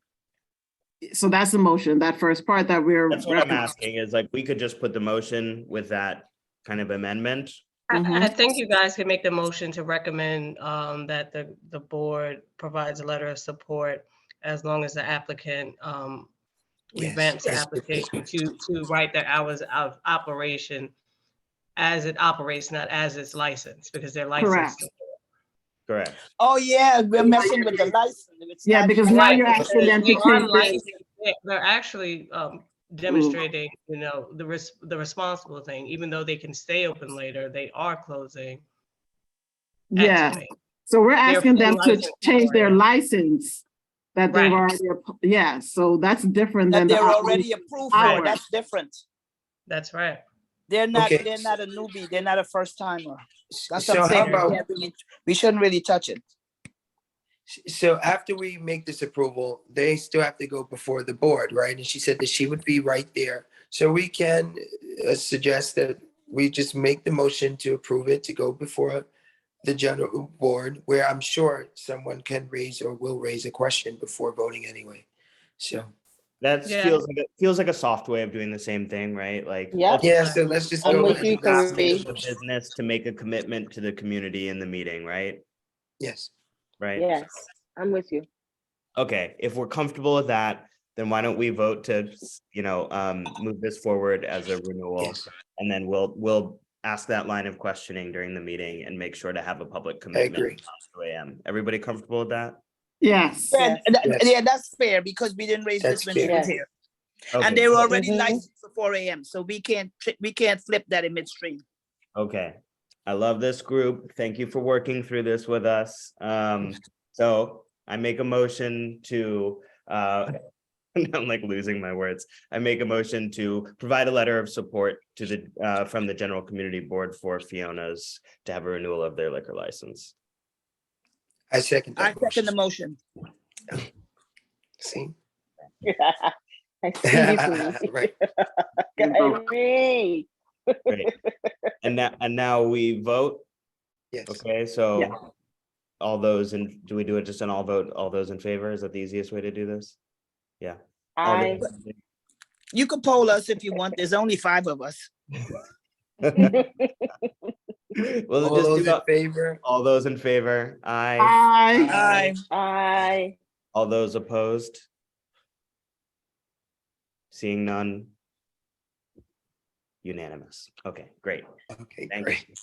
so that's the motion, that first part that we're. That's what I'm asking, is like, we could just put the motion with that kind of amendment, I think you guys can make the motion to recommend that the board provides a letter of support as long as the applicant revamps the yes, application to write their hours of operation as it operates, not as it's licensed, because they're licensed. Correct. Correct. Oh, yeah, we're messing with the license. It's Yeah, not because even- now Right, you're asking them to they are change licensed. They're actually demonstrating, the responsible thing, even though they can stay open later, they are closing at Yeah, 10 a.m. so we're asking them to licensed change their for it. license that they've Right. already, yeah, so that's different That than the they're already operation approved for, hours. that's different. That's right. They're not, Okay. they're not a newbie, they're not a first timer. That's what So I'm how saying, about, we shouldn't really touch it. so after we make this approval, they still have to go before the board, right? And she said that she would be right there. So we can suggest that we just make the motion to approve it, to go before the general board, where I'm sure someone can raise or will raise a question before voting anyway. So, That Yeah. feels like a soft way of doing the same thing, right? Like, Yep. yeah, so let's just I'm go. with with you, the ask Kareem. the business to make a commitment to the community in the meeting, right? Yes. Right. Yes, I'm with you. Okay, if we're comfortable with that, then why don't we vote to, move this forward as a renewal? Yes. And then we'll ask that line of questioning during the meeting and make sure to have a public commitment. agree. at 2 a.m. Everybody comfortable with that? Yes. Yeah, Yes. yeah, that's fair, because we didn't raise That's this when she fair. was here. Okay, And they were already Mhm. licensed for 4 a.m., so we can't flip that in midstream. okay. I love this group. Thank you for working through this with us. So I make a motion to, I'm like losing my words. I make a motion to provide a letter of support to the, from the General Community Board for Fiona's to have a renewal of their liquor license. I second I that. second the motion. See? I see you, Kareem. Right. Kareem. Great. And now we vote. Yes. Okay, so Yeah. all those do we do it just an all vote, all those in favor? Is that the easiest way to do this? Yeah. All I, those- You could poll us if you want. There's only 5 of us. Well, All just those do in favor? all those in favor. Aye. Aye. Aye. All those opposed? Seeing none? Unanimous. Okay, great. Okay, Thank great. you.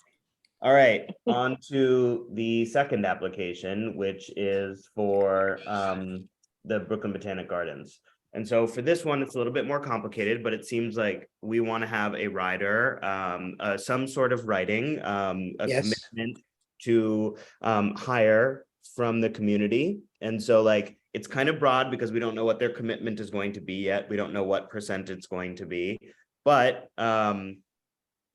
All right, on to the second application, which is for the Brooklyn Botanic Gardens. And so for this one, it's a little bit more complicated, but it seems like we want to have a rider, some sort of writing, a Yes. commitment to hire from the community. And so like, it's kind of broad because we don't know what their commitment is going to be yet. We don't know what percent it's going to be, but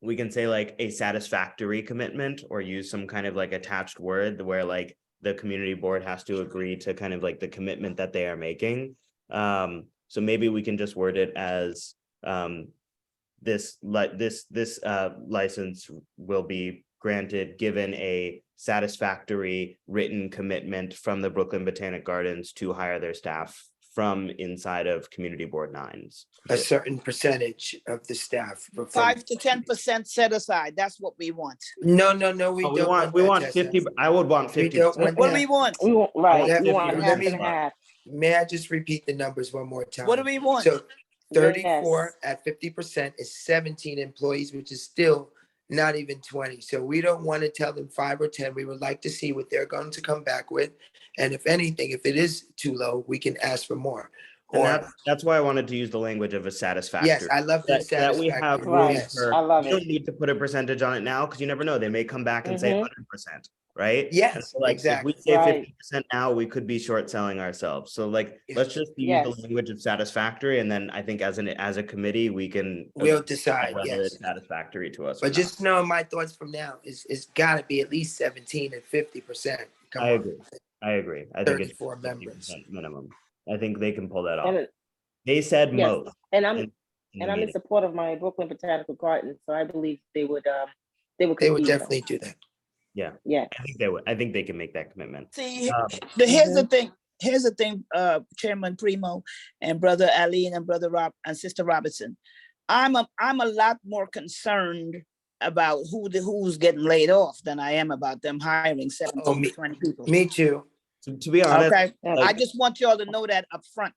we can say like a satisfactory commitment or use some kind of like attached word where like the community board has to agree to kind of like the commitment that they are making. So maybe we can just word it as this license will be granted given a satisfactory written commitment from the Brooklyn Botanic Gardens to hire their staff from inside of Community Board 9's. A certain percentage of the staff. from- 5 to 10% set aside. That's what we want. No, we Oh, don't. we that, want Tessa. 50, I would want We 50. don't want What do that. we want? we want, right, Let we me- want let half me- and half. May I just repeat the numbers one more time? What do we want? So 34 Yes. at 50% is 17 employees, which is still not even 20. So we don't want to tell them 5 or 10. We would like to see what they're going to come back with. And if anything, if it is too low, we can ask for more. And Or, that's why I wanted to use the language of a satisfactory. yes, I love the That we have satisfactory. room Right. Yes. for, I love you it. don't need to put a percentage on it now, because you never know, they may come back and say Mhm. 100%, right? Yes, And so, like, exactly. if we say Right. 50% now, we could be short selling ourselves, so like, Yes. let's just use the Yes. language of satisfactory, and then I think as a committee, we can We'll agree decide, whether yes. it's satisfactory to us or But not. just know my thoughts from now is it's got to be at least 17 and 50%. Come I on. agree. I think it's 34 members. 50% minimum. I think they can pull that off. And, They said yes, most. and I'm, in the and I'm in meeting. support of my Brooklyn Botanical Garden, so I believe they would They would concede. definitely do that. Yeah, Yeah. I think they would. I think they can make that commitment. See, Um, here's the thing. Here's the thing, Chairman Primo and Brother Aline and Brother Rob and Sister Robinson. I'm a lot more concerned about who's getting laid off than I am about them hiring 17 to 20 people. Me too. To be honest, Okay, I like, just want y'all to know that up front.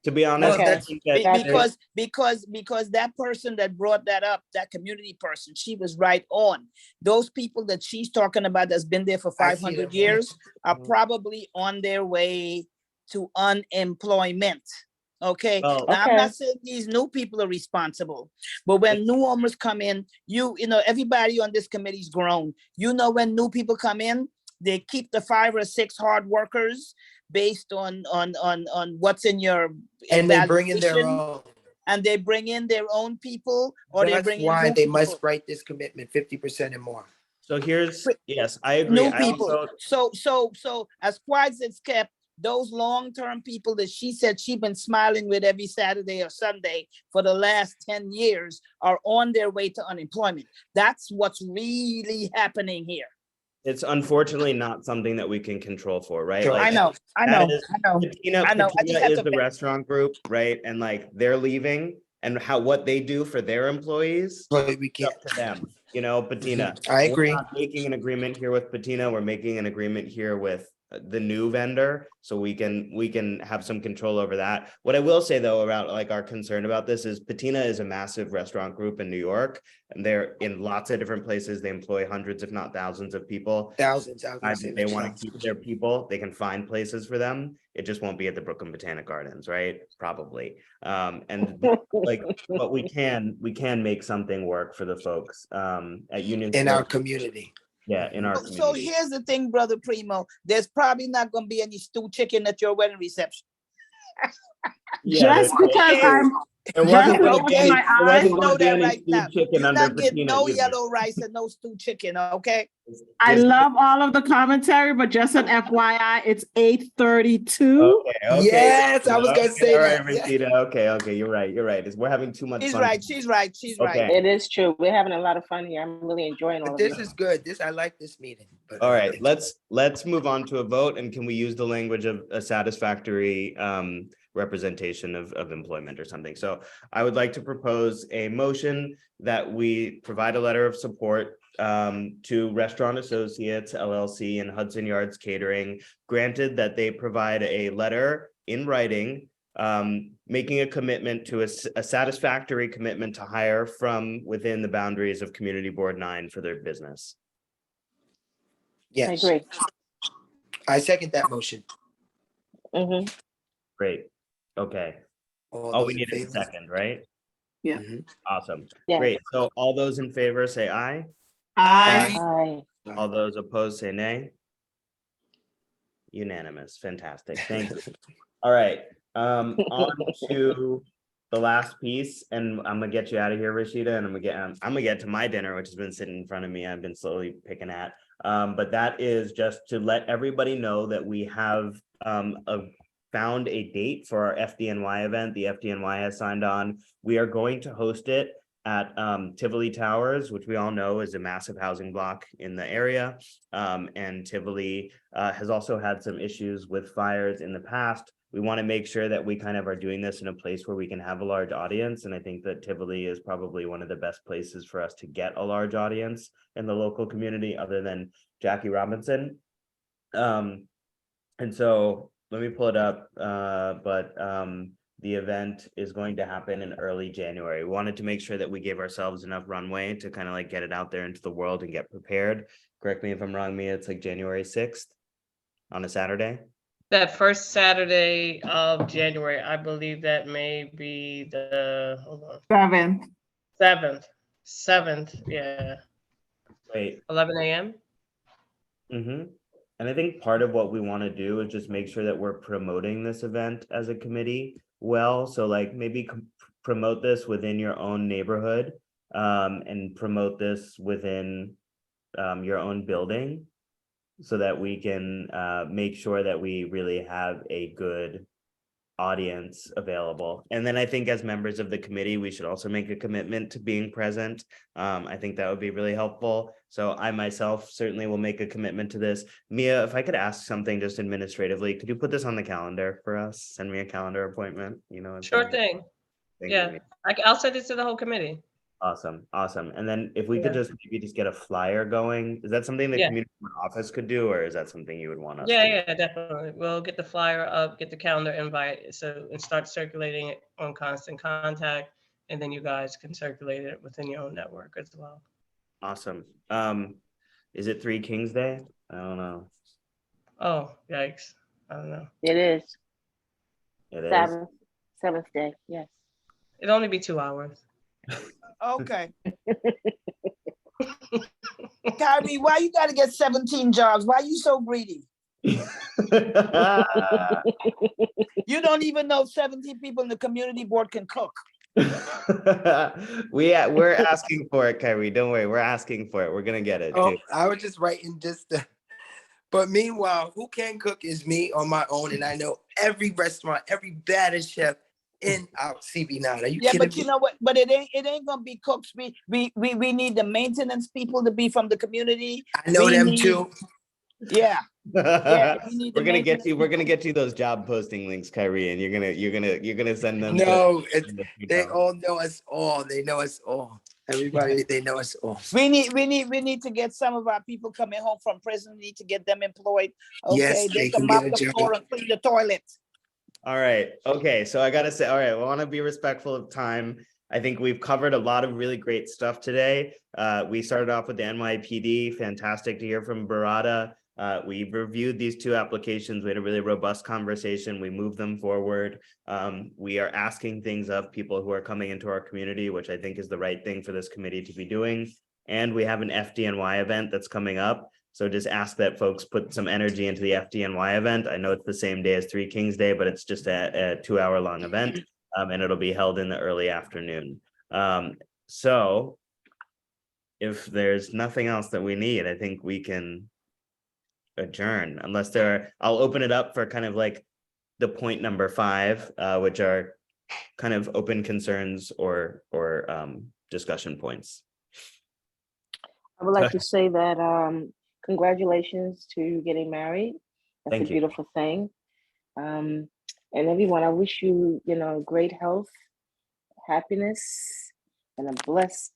to be honest, Okay. I think that Because that person that brought that up, that community person, she was right on. Those people that she's talking about that's been there for I see 500 that. years are Mhm. probably on their way to unemployment. Okay, Well, now I'm Okay. not saying these new people are responsible, but when new owners come in, you know, everybody on this committee's grown. You know, when new people come in, they keep the 5 or 6 hard workers based on what's in your And they bring in their evaluation, own. and they bring in their own people, or they That's bring in why new they people. must write this commitment 50% and more. so here's, yes, I agree. New I people. also, So as quiet as it's kept, those long-term people that she said she been smiling with every Saturday or Sunday for the last 10 years are on their way to unemployment. That's what's really happening here. it's unfortunately not something that we can control for, right? Sure. Like, I know. Patina I know. I just Patina have is to- the restaurant group, right? And like they're leaving and what they do for their employees, But we it's can't. up to them, you know, Patina. I We're agree. not making an agreement here with Patina. We're making an agreement here with the new vendor, so we can have some control over that. What I will say though about like our concern about this is Patina is a massive restaurant group in New York, and they're in lots of different places. They employ hundreds, if not thousands of people. Thousands. I was gonna If say they want thousands. to keep their people, they can find places for them. It just won't be at the Brooklyn Botanic Gardens, right? Probably. And like, but we can make something work for the folks at Union In Square. our community. Yeah, in our So community. here's the thing, Brother Primo, there's probably not gonna be any stew chicken at your wedding reception. Yeah, Just there- because I'm, There just wasn't gonna open be any- my there eyes. wasn't Know gonna be that any right now. stewed chicken You under not get Patina no either. yellow rice and no stew chicken, okay? I Just- love all of the commentary, but just an FYI, it's 8:32. Okay. Yes, I was gonna say All right, that. Yeah. Rashida. Okay, you're right. We're having too much She's fun. right, she's right. Okay. It is true. We're having a lot of fun here. I'm really enjoying all But of this this. is good. I like this meeting. But All right, let's move on to a vote, and can we use the language of a satisfactory representation of employment or something? So I would like to propose a motion that we provide a letter of support to Restaurant Associates LLC and Hudson Yards Catering, granted that they provide a letter in writing making a commitment to a satisfactory commitment to hire from within the boundaries of Community Board 9 for their business. yes, I agree. I second that motion. Mhm. Great. Okay. All Oh, those we in need a favor? second, right? Yeah. Mhm. Awesome. Yeah. Great. So all those in favor say aye. I, Aye. All those opposed say nay. Unanimous. Fantastic. Thank you. All right. On to the last piece, and I'm gonna get you out of here, Rashida, and I'm gonna get to my dinner, which has been sitting in front of me. I've been slowly picking at. But that is just to let everybody know that we have found a date for our FDNY event. The FDNY has signed on. We are going to host it at Tivoli Towers, which we all know is a massive housing block in the area. And Tivoli has also had some issues with fires in the past. We want to make sure that we kind of are doing this in a place where we can have a large audience. And I think that Tivoli is probably one of the best places for us to get a large audience in the local community, other than Jackie Robinson. And so let me pull it up, but the event is going to happen in early January. We wanted to make sure that we gave ourselves enough runway to kind of like get it out there into the world and get prepared. Correct me if I'm wrong, Mia, it's like January 6th on a Saturday. That first Saturday of January, I believe that may be the, hold on, 7th. 7th, yeah, Wait. 11 a.m. And I think part of what we want to do is just make sure that we're promoting this event as a committee well. So like maybe promote this within your own neighborhood and promote this within your own building, so that we can make sure that we really have a good audience available. And then I think as members of the committee, we should also make a commitment to being present. I think that would be really helpful. So I myself certainly will make a commitment to this. Mia, if I could ask something just administratively, could you put this on the calendar for us? Send me a calendar appointment, you know? Sure thing. Thank Yeah, you, Mia. I'll send it to the whole committee. Awesome, awesome. And then if we could Yeah. just maybe just get a flyer going, is that something the Yeah. community office could do, or is that something you would want us Yeah, to? yeah, definitely. We'll get the flyer up, get the calendar invite, and start circulating it on Constant Contact, and then you guys can circulate it within your own network as well. Awesome. Is it Three Kings Day? I don't know. Oh, yikes. I don't know. It is. It is. Seventh day, yes. It'll only be 2 hours. Okay. Kyrie, why you gotta get 17 jobs? Why you so greedy? You don't even know 17 people in the community board can cook. We're asking for it, Kyrie. Don't worry, we're asking for it. We're gonna get it. Oh, Too. I was just writing but meanwhile, who can cook is me on my own, and I know every restaurant, every baddest chef in out CB9. Are you Yeah, kidding but me? you know what? But it ain't gonna be cooks. We need the maintenance people to be from the community. I know We them need- too. Yeah. Yeah, we need We're the gonna get maintenance you. We're gonna get you those job posting links, Kyrie, and you're gonna send them. No, they all know us all. They know us all. Everybody, they know us all. We need to get some of our people coming home from prison. We need to get them employed. Okay, Yes, they they can can mop get a the job. floor and clean the toilet. All right. Okay. So I gotta say, all right, I want to be respectful of time. I think we've covered a lot of really great stuff today. We started off with the NYPD. Fantastic to hear from Barada. We reviewed these 2 applications. We had a really robust conversation. We moved them forward. We are asking things of people who are coming into our community, which I think is the right thing for this committee to be doing. And we have an FDNY event that's coming up. So just ask that folks put some energy into the FDNY event. I know it's the same day as Three Kings Day, but it's just a 2-hour-long event, and it'll be held in the early afternoon. So if there's nothing else that we need, I think we can adjourn, unless I'll open it up for kind of like the point number 5, which are kind of open concerns or discussion points. I would like to say that congratulations to getting married. That's Thank a you. beautiful thing. And everyone, I wish you, great health, happiness, and a blessed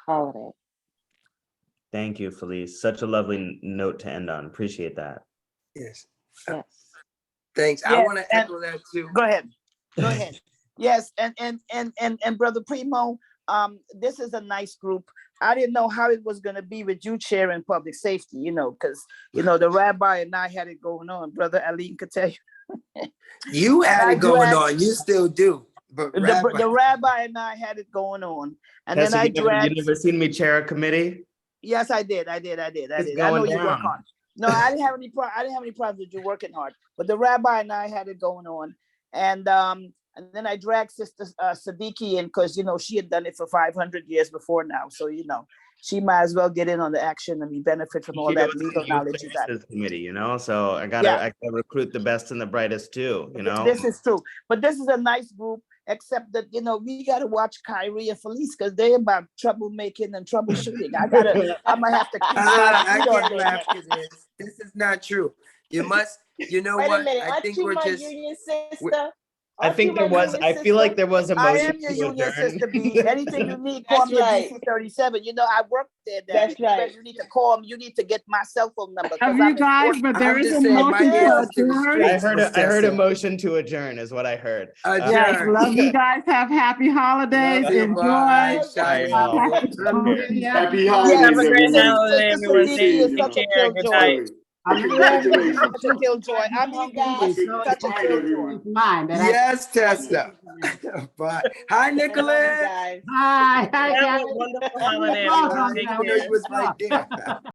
holiday. Thank you, Felice. Such a lovely note to end on. Appreciate that. Yes. Yes. Thanks. I Yes, want to echo that too. Go ahead. Go ahead. Yes, and Brother Primo, this is a nice group. I didn't know how it was gonna be with you chairing public safety, because the rabbi and I had it going on. Brother Aline could tell you. You had I it going dragged- on. You still do. But The rabbi and I had it going on, and then Tessa, I you dragged. never seen me chair a committee? Yes, I did. I did. It's I know going you work down. hard. No, I didn't have any problems with you working hard. But the rabbi and I had it going on, and then I dragged Sister Siddiqui in because she had done it for 500 years before now. So she might as well get in on the action and we benefit from all She that goes to legal the knowledge you got. Faces Committee, so I gotta recruit the best and the brightest too, This is true, but this is a nice group. Except that we gotta watch Kyrie and Felice because they're about troublemaking and troubleshooting. I'm gonna have to keep my I feet on can't their laugh neck. to this. This is not true. You must, you know Wait what? a minute, I aren't think you we're my just. union sister? I think there was, I feel like there was a I motion am your to union adjourn. sister, B. Anything you need, call That's me at right. DC 37. I work there. That's David. right. You need to call me. You need to get my cell phone number. 'cause Have I'm you guys, important. but there I'm is just a saying, my motion to answer to the adjourn. streets. I heard a motion to adjourn is what I heard. Yes, Adjourn. love you guys. Have happy holidays. Love you, Enjoy. bye. Bye, y'all. Happy Yes, holidays, Have a great everyone. holiday, Sister everyone. Siddiqui Take is you. such a care. Good killjoy. night. Congratulations. Such a killjoy. I'm hungry. Such a Bye, killjoy. everyone. Mine, but Yes, Tessa. Bye. Hi, I love you Nicholas. guys. Hi, Have guys. a wonderful holiday, Welcome, everyone. Take I didn't know care. you was right there.